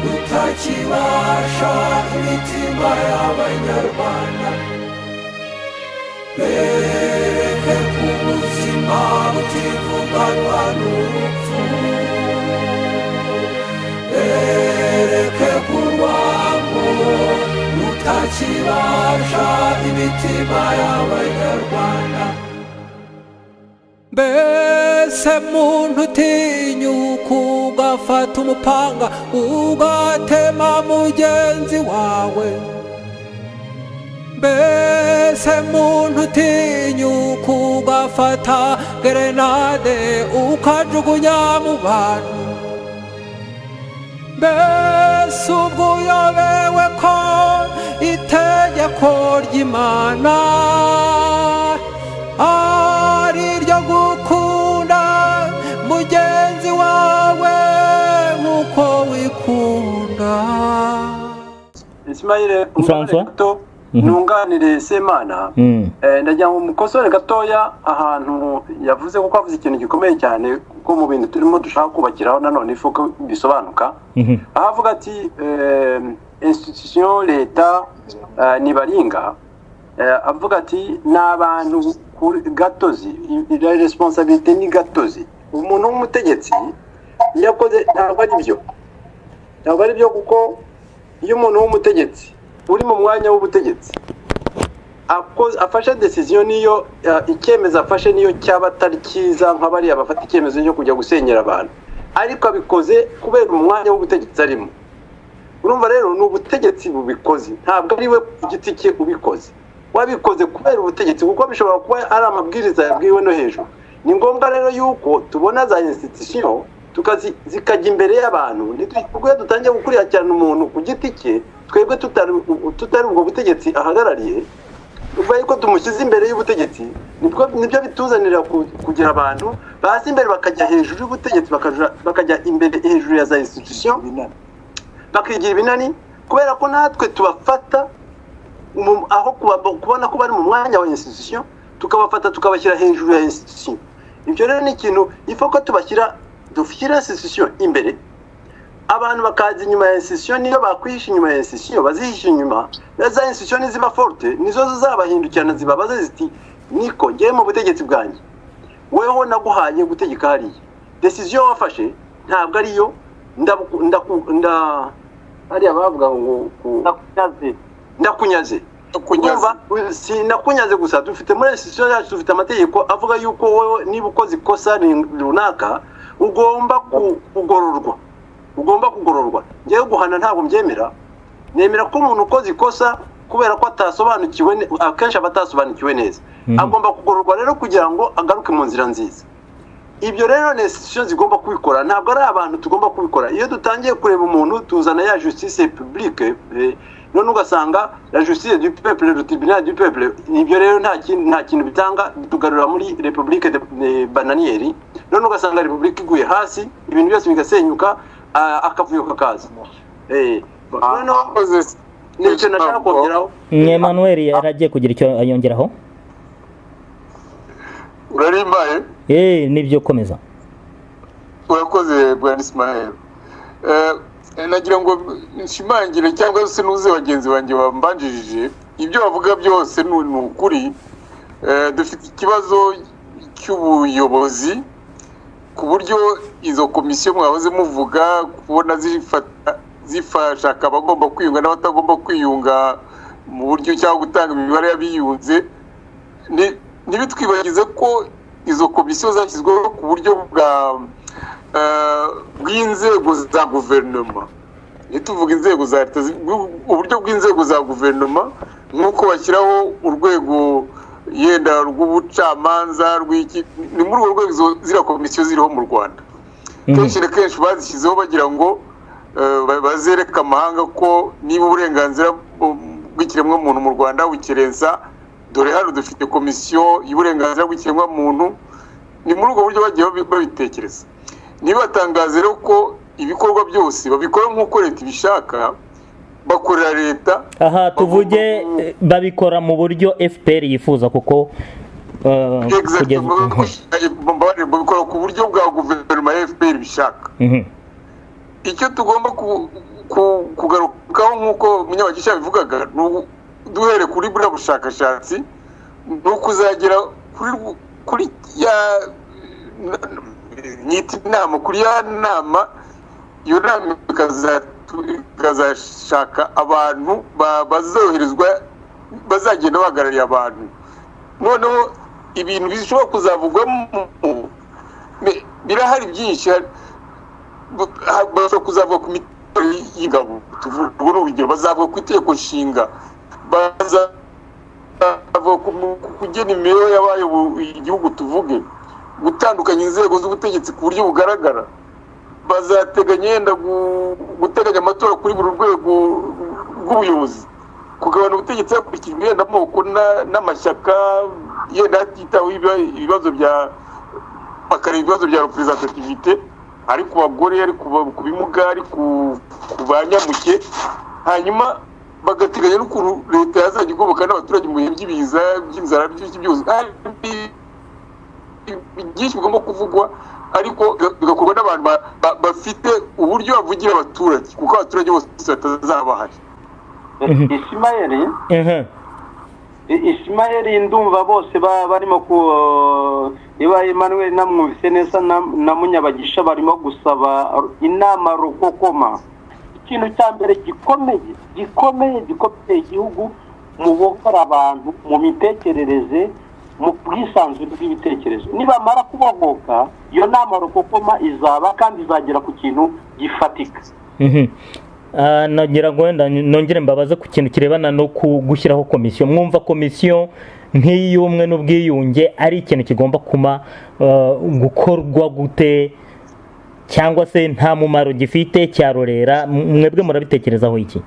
rutakibasha imitima y'abanyarwanda bereke ubuzima bukivuganwa n'urupfu bereke kurwamo rutakibasha imitima y'abanyarwanda mbese muntu utinyuka ugafata umupanga ugatema mugenzi wawe mbese muntu utinyuka ugafata gerenade ukajugunya mu bantu mbese ubwo uyobewe ko itegeko ry'Imana ari iryo gukunda mugenzi wawe nk'uko wikunda. Ismail François nunganire Semana ndagira ngo mukosore gatoya ahantu yavuze ko avuze ikintu gikomeye cyane ko mu bintu turimo dushaka kubakiraho nanone ifuko bisobanuka avuga ati institution leta nibaringa avuga ati n'abantu gatozi la responsabilité ni gatozi umuntu w'umutegetsi yakoze ntabwo ari byo kuko iyo umuntu w'umutegetsi uri mu mwanya w'ubutegetsi afashe decision niyo icyemezo afashe niyo cyaba atari cyiza nk'abari abafata icyemezo cyo kujya gusenyera abantu ariko abikoze kubera umwanya w'ubutegetsi arimo urumva rero ni ubutegetsi bubikoze ntabwo ari we ku giti cye ubikoze wabikoze kubera ubutegetsi kuko bishobora kuba ari amabwiriza yabwiwe no hejuru ni ngombwa rero yuko tubona za institution zikajya imbere y'abantu ntitwebwe dutangiye gukurikirana umuntu ku giti cye twebwe tutari ubwo butegetsi ahagarariye ubwo yuko tumushyize imbere y'ubutegetsi nibyo bituzanira kugira abantu bazi imbere bakajya hejuru y'ubutegetsi bakajya imbere hejuru ya za institution bakigira ibinani kubera ko natwe tubafata aho kubona ko bari mu mwanya wa institution tukabafata tukabashyira hejuru ya institution ibyo rero ni ikintu ifoko dushyira institution imbere abantu bakaza inyuma ya institution niyo bakwihisha inyuma ya institution bazihisha inyuma za institution ziba forte nizo zizabahindukirana zibabaze ziti niko ngiye mu butegetsi bwanjye weho naguhaye gutegeka hariya decision wafashe ntabwo ariyo hariya bavuga ngo ndakunyaze sinakunyaze gusa dufite muri institution yacu dufite amategeko avuga yuko wowe niba ukoze ikosa runaka ugomba kugororwa ngewe guhana ntabwo mbyemera nemera ko umuntu ukoze ikosa kubera ko atasobanukiwe akenshi abatasobanukiwe neza agomba kugororwa rero kugira ngo agaruke mu nzira nziza ibyo rero ni institution zigomba kubikora ntabwo ari abantu tugomba kubikora iyo dutangiye kureba umuntu tuzana ya justice publique none ugasanga la justice du peuple le tribunal du peuple ibyo rero nta kintu bitanga tugarura muri republique de bananieri none ugasanga republique iguye hasi ibintu byose bigasenyuka akavuyo kakaza nicyo nashaka kongeraho Emmanuel yaragiye kugira icyo ayongeraho urarimbaye nibyo komeza urakoze bwana Ismael nagira ngo nshimangire cyangwa se nuze bagenzi banjye bambanjije ibyo bavuga byose ni ukuri dufite ikibazo cy'ubuyobozi ku buryo izo komisiyo mwahoze muvuga kubona zifashaka abagomba kwiyunga n'abatagomba kwiyunga mu buryo cyangwa gutanga imibare y'abiyunze ntibitwibagize ko izo komisiyo zashyizweho ku buryo bw'inzego za guverinoma tuvuga inzego za leta uburyo bw'inzego za guverinoma nk'uko bashyiraho urwego yenda rw'ubucamanza ni muri urwo rwego ziriya komisiyo ziriho mu Rwanda kenshi na kenshi bazishyizeho bagira ngo bazereka amahanga ko niba uburenganzira bw'ikiremwamuntu mu Rwanda bukerensa dore hano dufite komisiyo y'uburenganzira bw'ikiremwamuntu ni muri ubwo buryo bagiye babitekereza nibatangaza rero ko ibikorwa byose babikora nk'uko leta ibishaka bakorera leta aha tuvuge babikora mu buryo FPR yifuza kuko babikora ku buryo bwa guverinoma ya FPR bishaka icyo tugomba kugarukaho nk'uko Munyabagisha bivugaga duhere kuri buriya bushakashatsi ni ukuzagera kuri ya nyita inama kuri ya nama iyo nama ikazashaka abantu bazoherezwa bazagenda bahagarariye abantu noneho ibintu bishobora kuzavugwamo birahari byinshi bashobora kuzavuga ku mitorero y'ingabo tuvuga urugero bazavuga ku itegeko nshinga bazavuga ku kugena imibereho y'abayoboye igihugu tuvuge gutandukanya inzego z'ubutegetsi ku buryo bugaragara bazateganya yenda guteganya amatora kuri buri rwego rw'ubuyobozi kugabana ubutegetsi hakurikijwe yenda amoko n'amashyaka yenda hatitaweho ibibazo bya representativite ari ku bagore ari ku bimuga ari ku banyamuke hanyuma bagateganya n'ukuntu leta yazajya igoboka n'abaturage mu bihe by'ibiza by'inzara byose byinshi bigomba kuvugwa ariko bigakorwa n'abantu bafite uburyo bavugira abaturage kuko abaturage bose batazabahari Ismael ndumva bose barimo iba Emmanuel namwumvise neza na Munyabagisha barimo gusaba inama rukokoma ikintu cya mbere gikomeye igihugu mu gukora abantu mu mitekerereze mu bwisanzure bw'ibitekerezo nibamara kubohoka iyo nama rukokoma izaba kandi izagera ku kintu gifatika nagira ngo wenda nongere mbabaze ku kintu kirebana no gushyiraho komisiyo mwumva komisiyo nk'iy'ubumwe n'ubwiyunge ari ikintu kigomba gukorwa gute cyangwa se nta mumaro gifite cyarorera mwebwe murabitekerezaho iki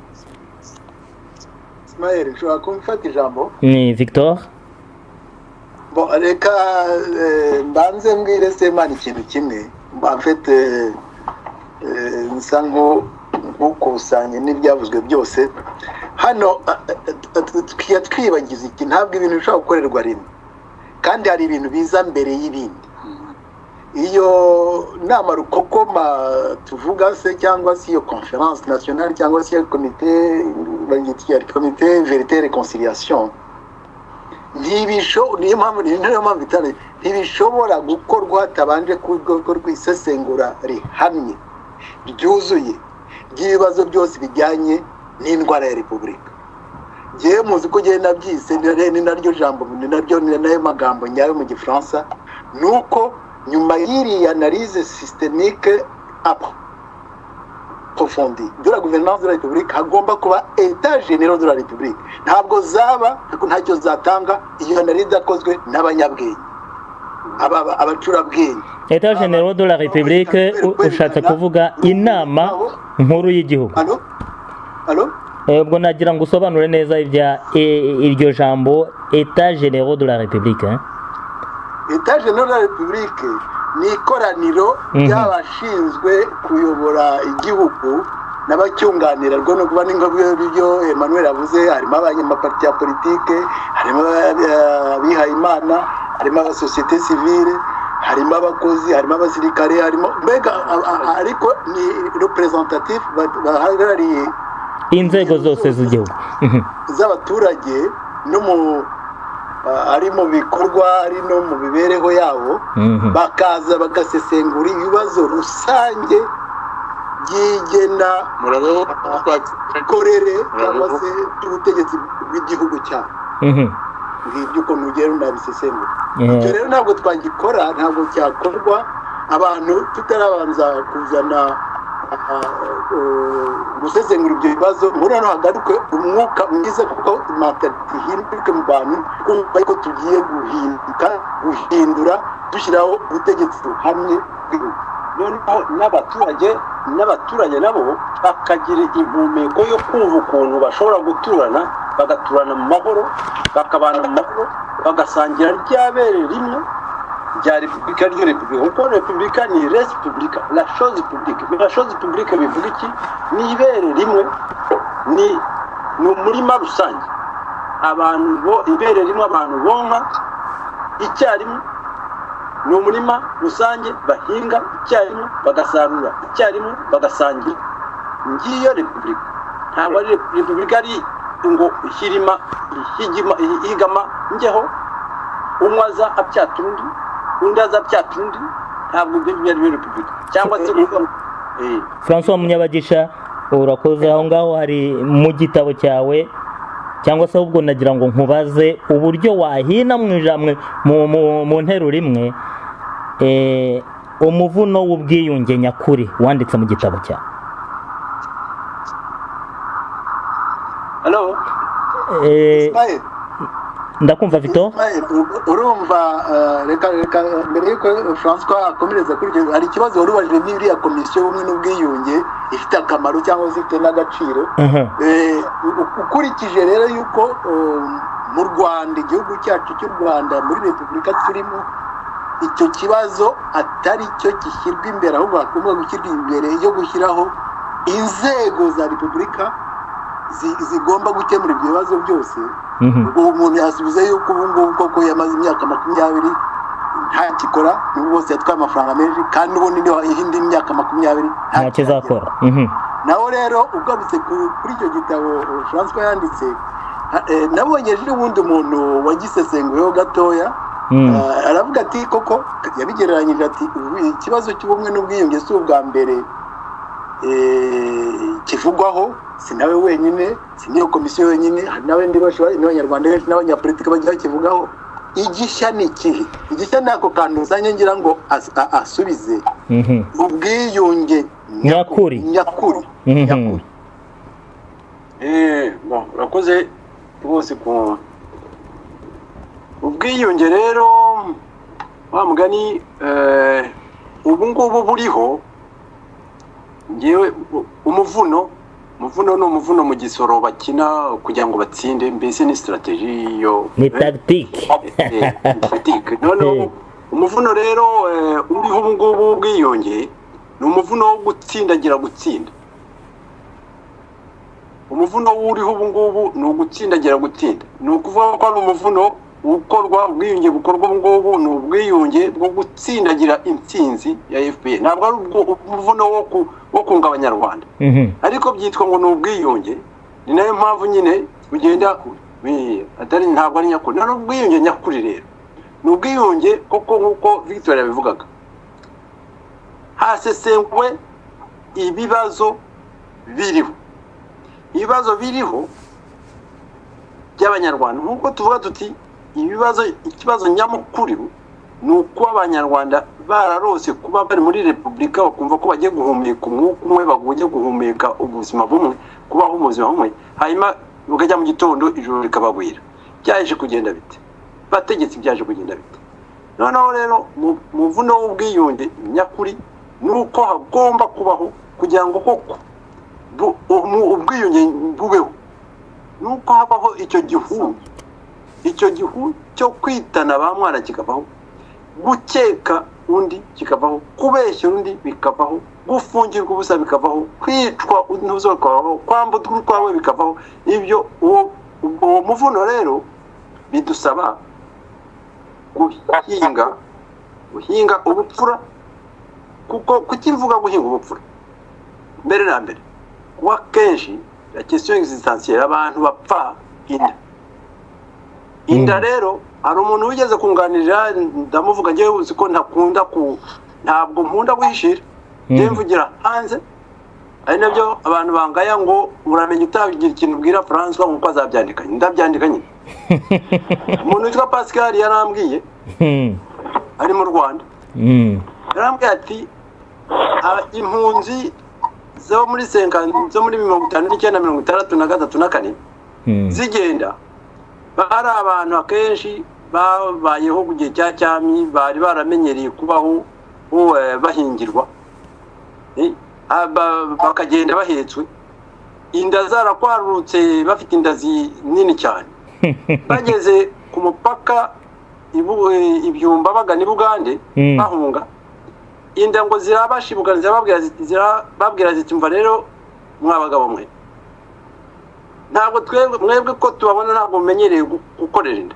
Ismael ushobora kumfata ijambo ni Victor reka mbanze mbwire Semana ikintu kimwe mfite nsa nk'ukusanye n'ibyavuzwe byose hano twibagize iki ntabwo ibintu bishobora gukorerwa rimwe kandi hari ibintu biza mbere y'ibindi iyo nama rukokoma tuvuga se cyangwa se iyo conference nationale cyangwa se iyo komite vérité réconciliation niyo mpamvu ntibishobora gukorwa hatabanje gukorwa isesengura rihamye ryuzuye ry'ibibazo byose bijyanye n'indwara ya repubulika. Ngewe muzi ko ngewe nabyise ni naryo jambo ni nayo magambo nyayo mu gifaransa, ni uko nyuma y'iriya analyse systémique approfondie de la gouvernance de la République hagomba kuba état général de la République. Ntabwo zaba ntacyo zatanga iyo analyse yakozwe n'abanyabwenge abacurabwenge. État général de la République ushatse kuvuga inama nkuru y'igihugu. Allo? Ubwo nagira ngo usobanure neza iryo jambo État général de la République. État général de la République ni ikoraniro ry'abashinzwe kuyobora igihugu n'abacyunganira rwo no kuba n'ibyo Emmanuel avuze, harimo abanyamaparti ya politike, harimo abihaye Imana, harimo abasosiyete civile, harimo abakozi, harimo abasirikare, harimo mbega ariko ni representatif bahagarariye inzego zose z'igihugu z'abaturage no mu ari mu bikorwa ari no mu bibereho yabo, bakaza bagasesengura ibibazo rusange by'igena korere cyangwa se ubutegetsi bw'igihugu cyabo. Ngibyo uko nugera ndabisesengura. Icyo rero ntabwo twagikora, ntabwo cyakorwa abantu tutarabanza kuzana gusesengura ibyo bibazo ngo noneho hagaruke umwuka mwiza, kuko mentality ihinduke mu bantu kumva ko tugiye guhindura dushyiraho ubutegetsi buhamye bw'igihugu. Noneho n'abaturage nabo bakagira impumeko yo kumva ukuntu bashobora guturana, bagaturana mu mahoro, bakabana mu mahoro, bagasangira ryabere rimwe rya repubulika ryo repubulika. Kuko repubulika ni res publica, la chose publique. La chose publique bivuga iki? Ni ibere rimwe, ni umurima rusange, abantu ibere rimwe abantu bonka icyarimwe, ni umurima rusange bahinga icyarimwe, bagasarura icyarimwe, bagasangira. Ngiyo repubulika. Ntabwo ari repubulika ari ngo higama njyeho umwe aza abyata undi aza abyata undi. Ntabwo ibyo ari repubulika cyangwa se François Munyabagisha, urakoze. Aho ngaho hari mu gitabo cyawe cyangwa se ubwo nagira ngo nkubaze uburyo wahina mu nteruro imwe umuvuno w'ubwiyunge nyakuri wanditse mu gitabo cyawe. Hello? Ndakumva Vito. Urumva reka mbere yuko François akomereza kuri icyo, hari ikibazo wari ubajije n'iriya komisiyo y'ubumwe n'ubwiyunge ifite akamaro cyangwa se ifite n'agaciro. Ukurikije rero yuko mu Rwanda, igihugu cyacu cy'u Rwanda, muri repubulika turimo, icyo kibazo atari cyo gishyirwa imbere, ahubwo hagomba gushyirwa imbere yo gushyiraho inzego za repubulika zigomba gukemura ibyo bibazo byose. Ubu umuntu yasubiza yuko ubu ngubu koko yamaze imyaka 20 ntakikora, n'ubu bose yatwaye amafaranga menshi, kandi ubundi niho indi myaka 20 ntakizakora. Naho rero ugarutse kuri icyo gitabo François yanditse, nabonye ejo ubundi umuntu wagisesenguyeho gatoya, aravuga ati koko yabigereranyije ati ikibazo cy'ubumwe n'ubwiyunge si ubwa mbere kivugwaho, si nawe wenyine, si niyo komisiyo wenyine, hari n'abandi n'abanyarwanda benshi n'abanyapolitiki bagiye bakivugaho. Igishya ni ikihe? Igishya ni ako kantu uzanye ngira ngo asubize ubwiyunge nyakuri. Urakoze rwose ku ubwiyunge rero, wa mugani ubu ngubu buriho. Ngewe umuvuno ni umuvuno mu gisoro bakina kugira ngo batsinde, mbese ni strategy yo ni tactique. None umuvuno rero uriho ubu ngubu ubwiyunge ni umuvuno wo gutsindagira gutsinda. Umuvuno uriho ubu ngubu ni ugutsindagira gutsinda. Ni ukuvuga ko ari umuvuno ukorwa, ubwiyunge bukorwa ubu ngubu ni ubwiyunge bwo gutsindagira intsinzi ya FPR. Ntabwo ari umuvuno wo kunga abanyarwanda, ariko byitwa ngo ni ubwiyunge. Ni nayo mpamvu nyine ugenda atari, ntabwo ari nyakuri. None ubwiyunge nyakuri rero n'ubwiyunge koko nk'uko Victor yabivugaga hasesenguwe ibibazo biriho by'abanyarwanda nk'uko tuvuga tuti ikibazo nyamukuru ni uko abanyarwanda bararose kuba bari muri repubulika bakumva ko bagiye guhumeka umwuka umwe bagiye guhumeka ubuzima bumwe kubaho ubuzima bumwe hanyuma bukajya mu gitondo ijoro rikabagwira byaje kugenda bite bategetse byaje kugenda bite noneho rero muvuno w'ubwiyunge nyakuri ni uko hagomba kubaho kugira ngo koko ubwiyunge bubeho ni uko habaho icyo gihu cyo kwitana ba mwana kikabaho gukeka undi kikabaho kubeshya undi bikavaho gufungirwa ubusa bikavaho kwicwa ntuzo bikavaho kwambutwa kwawe bikavaho ibyo uwo muvuno rero bidusaba guhinga ubupfura kuko kukivuga guhinga ubupfura mbere na mbere kuba kenshi la question existentielle abantu bapfa inda rero hari umuntu wigeze kunganirira ndamuvuga ngewe uzi ko ntabwo nkunda guhishira ngewe mvugira hanze ari nabyo abantu bangaya ngo uramenye utabigira ikintu ubwira François nkuko azabyandikanye ndabyandikanye umuntu witwa Pascal yarambwiye ari mu Rwanda yarambwiye ati impunzi zo muri 50 zo muri 59 zigenda bari abantu akenshi babayeho ku gihe cya cyami bari baramenyereye kubaho bahingirwa bakagenda bahetswe inda zarakwarurutse bafite inda nini cyane bageze ku mupaka ibyumba bagana i Bugande bahunga inda ngo zirabashibuka zirababwira ziti mva rero mwabagabo mwe ntabwo mwebwe ko tubabona ntabwo mumenyereye gukorera inda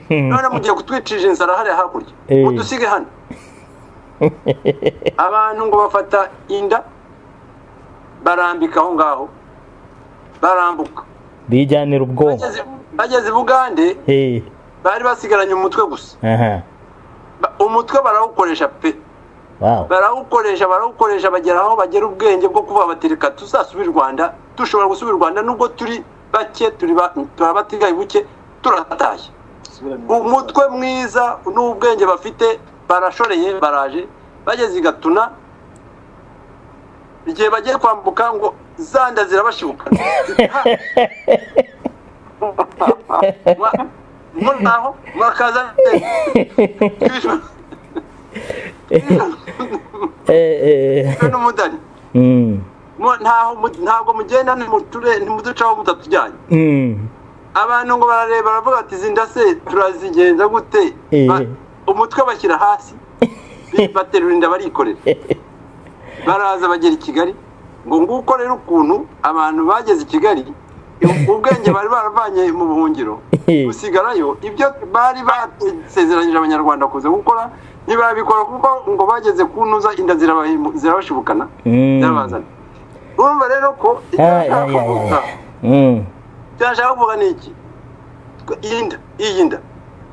none mugiye kutwicira inzara hariya hakurya udusige hano abantu ngo bafata inda barambika aho ngaho barambuka bijyanira ubwonko bageze Bugande bari basigaranye umutwe gusa umutwe barawukoresha pe barawukoresha bagera aho bagera ubwenge bwo kuvuga batirika tuzasubira u Rwanda dushobora gusubira u Rwanda nubwo turi bake turabatigaye buke turatashye umutwe mwiza n'ubwenge bafite barashoreye baraje bageze igatuna igihe bagiye kwambuka ngo zanda zirabashibuka muraho murakaza n'umudari ntabwo mugenda ntimuducaho mutatujyanye abantu ngo barareba baravuga ati zinda se turazigenza gute umutwe bashyira hasi baterura inda barikorera baraza bagera i Kigali ngo nguko rero ukuntu abantu bageze i Kigali ubwenge bari baravanye mu buhungiro gusigarayo ibyo bari basezeranyije abanyarwanda kuza gukora ntibabikora kuko ngo bageze kuntuza inda zirabashibukana zirabazana urumva rero ko cyashaka kuvuga ni iki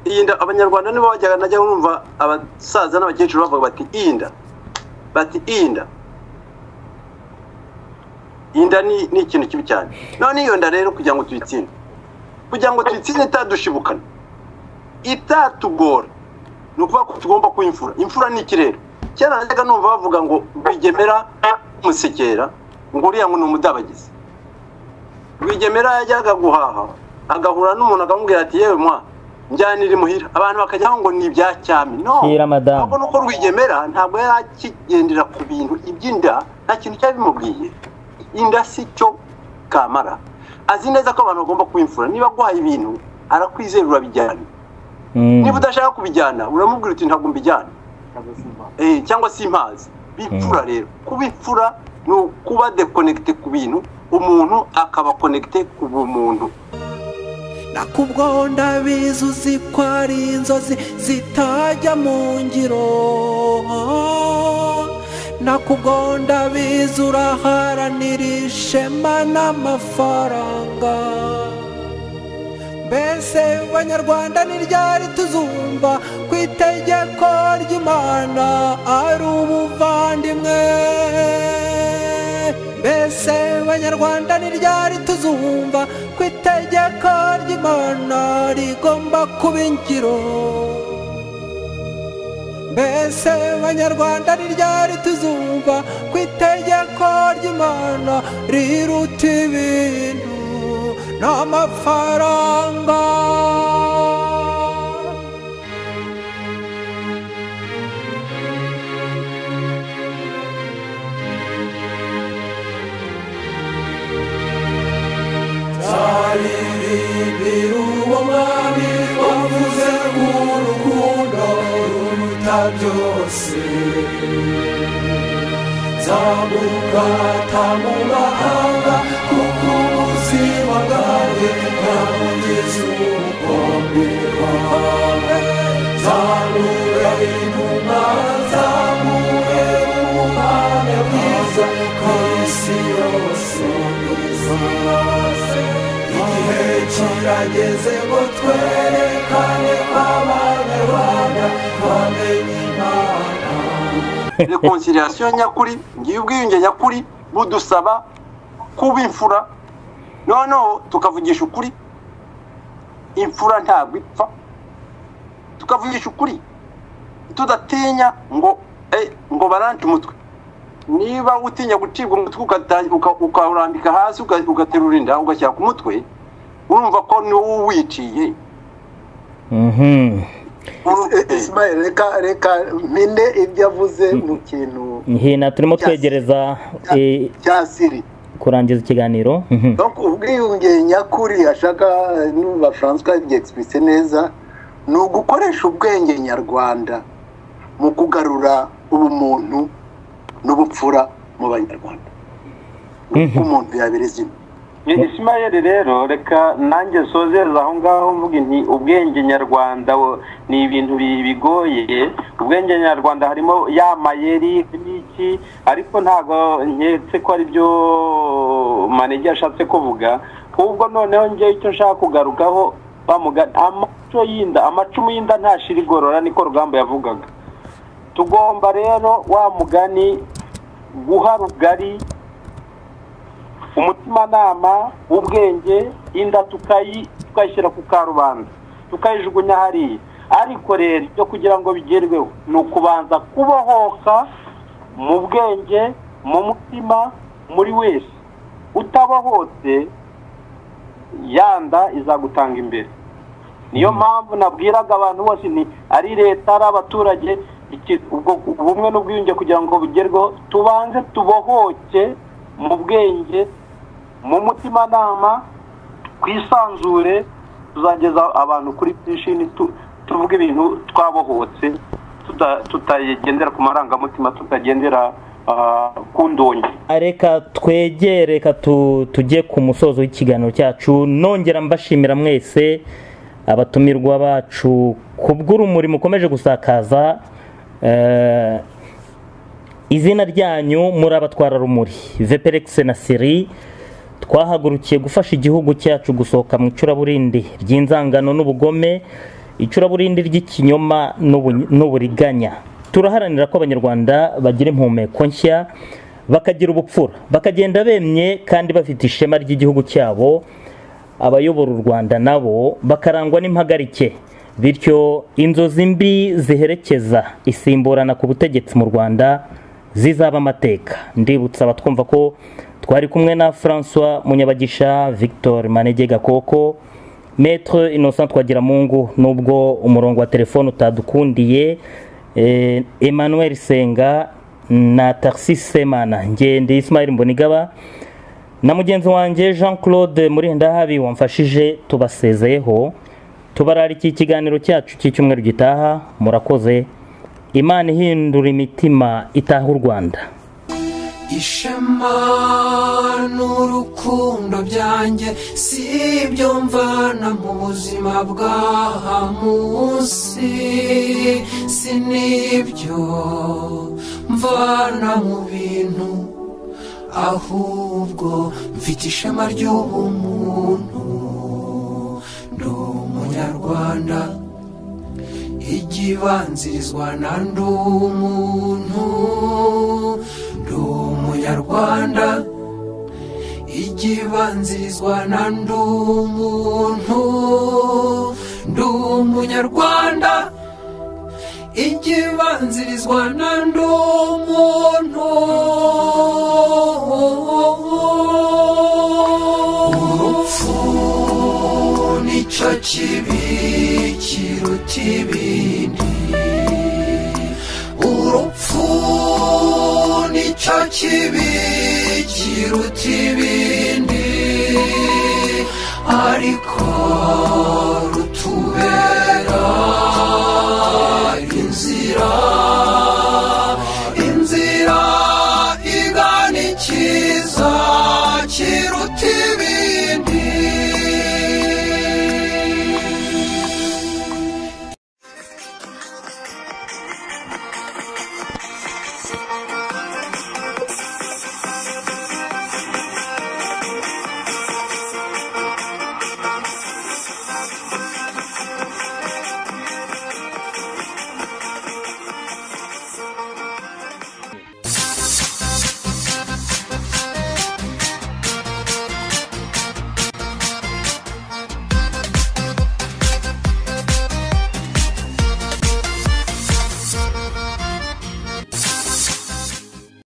iyi nda abanyarwanda nibo bajyaga najya numva abasaza n'abakecuru bavuga bati inda ni ikintu kibi cyane none iyo nda rero kugira ngo tuyitsinde itadushibukana itatugora ni ukuvuga ko tugomba kuba imfura ni iki rero kera najyaga numva bavuga ngo Rwigemera musekera ngo uriya ngo ni umudabagizi Rwigemera yajyaga guhaha agahura n'umuntu akamubwira ati yewe mwa njyanira imuhira abantu bakajyaho ngo ni ibya cyami ntabwo nuko Rwigemera ntabwo yari akigendera ku bintu iby'inda nta kintu cyari bimubwiye inda si cyo kamara azi neza ko abantu bagomba kwimfura niba guhaye ibintu arakwizera urabijyana niba udashaka kubijyana uramubwira uti ntabwo mbijyana cyangwa si impazi bipfura rero kuba imfura ni ukuba dekonegite ku bintu umuntu akaba konegite ku bumuntu nakubwo ndabizi uzi ko ari inzozi zitajya mu ngiro nakubwo ndabizi uraharanira ishema n'amafaranga mbese banyarwanda ni ryari tuzumva ku itegeko ry'Imana ari ubuvandimwe mbese banyarwanda ni ryari tuzumva ku itegeko ry'Imana rigomba kuba ingiro mbese banyarwanda ni ryari tuzumva ku itegeko ry'Imana riruta ibintu n'amafaranga zaririmbira uwo mwami wavuze urukundo ruruta byose zamurata mu mahanga kuko ubuzima bwawe bwamugeze ubukombe zamure intumwa zamure ubuhamya bwiza ku isi yose igihe kirageze ngo twerekane abanyarwanda bamenye Imana reconciliation nyakuri ngiye ubwiyunge nyakuri budusaba kuba imfura noneho tukavugisha ukuri imfura ntabwo ipfa tukavugisha ukuri tudatinya ngo barante umutwe niba utinya gucibwa umutwe ukarambika hasi ugaterura inda ugashyira ku mutwe urumva ko ni wowe wiciye Ismail reka mpinde ibyo avuze mu kintu hina turimo twegereza cya siri kurangiza ikiganiro donc ubwiyunge nyakuri ashaka n'uba François byexplique neza ni ugukoresha ubwenge nyarwanda mu kugarura ubumuntu n'ubupfura mu banyarwanda umuntu yabirezima Ismail rero reka nanjye sozereza aho ngaho mvuga nti ubwenge nyarwanda ni ibintu bigoye ubwenge nyarwanda harimo ya mayeri n'iki ariko ntago nketse ko ari byo manege ashatse kuvuga ubwo noneho ngiye icyo nshaka kugarukaho bamuga amacumu y'inda ntashira igorora niko Rugamba yavugaga tugomba rero wa mugani guha rugari umutimanama ubwenge inda tukayishyira ku karubanda tukayijugunya hariya ariko rero ibyo kugira ngo bigerweho ni ukubanza kubohoka mu bwenge mu mutima muri wese utabohotse yanda izagutanga imbere niyo mpamvu nabwiraga abantu bose ni ari leta ari abaturage ubwo bumwe n'ubwiyunge kugira ngo bugerweho tubanze tubohoke mu bwenge mu mutimanama kwisanzure tuzageza abantu kuri pishini tuvuga ibintu twabohotse tutagendera ku marangamutima tutagendera ku ndonyi reka twegere tujye ku musozo w'ikiganiro cyacu nongera mbashimira mwese abatumirwa bacu kubw'urumuri mukomeje gusakaza izina ryanyu muri abatwara rumuri Veperex na Siri twahagurukiye gufasha igihugu cyacu gusohoka mu icuraburindi ry'inzangano n'ubugome icuraburindi ry'ikinyoma n'uburiganya turaharanira ko abanyarwanda bagira impumeko nshya bakagira ubupfura bakagenda bemye kandi bafite ishema ry'igihugu cyabo abayobora u Rwanda nabo bakarangwa n'impagarike bityo inzozi mbi ziherekeza isimburana ku butegetsi mu Rwanda zizaba amateka ndibutsa abatwumva ko twari kumwe na François Munyabagisha Victor Manege Gakoko Maître Innocent Twagiramungu nubwo umurongo wa telefone utadukundiye Emmanuel Senga na Tarsis Semana ngende Ismail Mbonigaba na mugenzi wanjye Jean Claude Murindahabi wamfashije tubasezeyeho tubarara iki kiganiro cyacu cy'icyumweru gitaha murakoze Imana ihindura imitima itaha u Rwanda ishema n'urukundo byanjye si ibyo mvana mu buzima bw'aha munsi si n'ibyo mvana mu bintu ahubwo mfite ishema ry'ubumuntu umunyarwanda igibanzirizwa na ndi umuntu ndi umunyarwanda igibanzirizwa na ndi umuntu ndi umunyarwanda igibanzirizwa na ndi umuntu urupfu nicyo kibi kiruta ibindi urupfu nicyo kibi kiruta ibindi ariko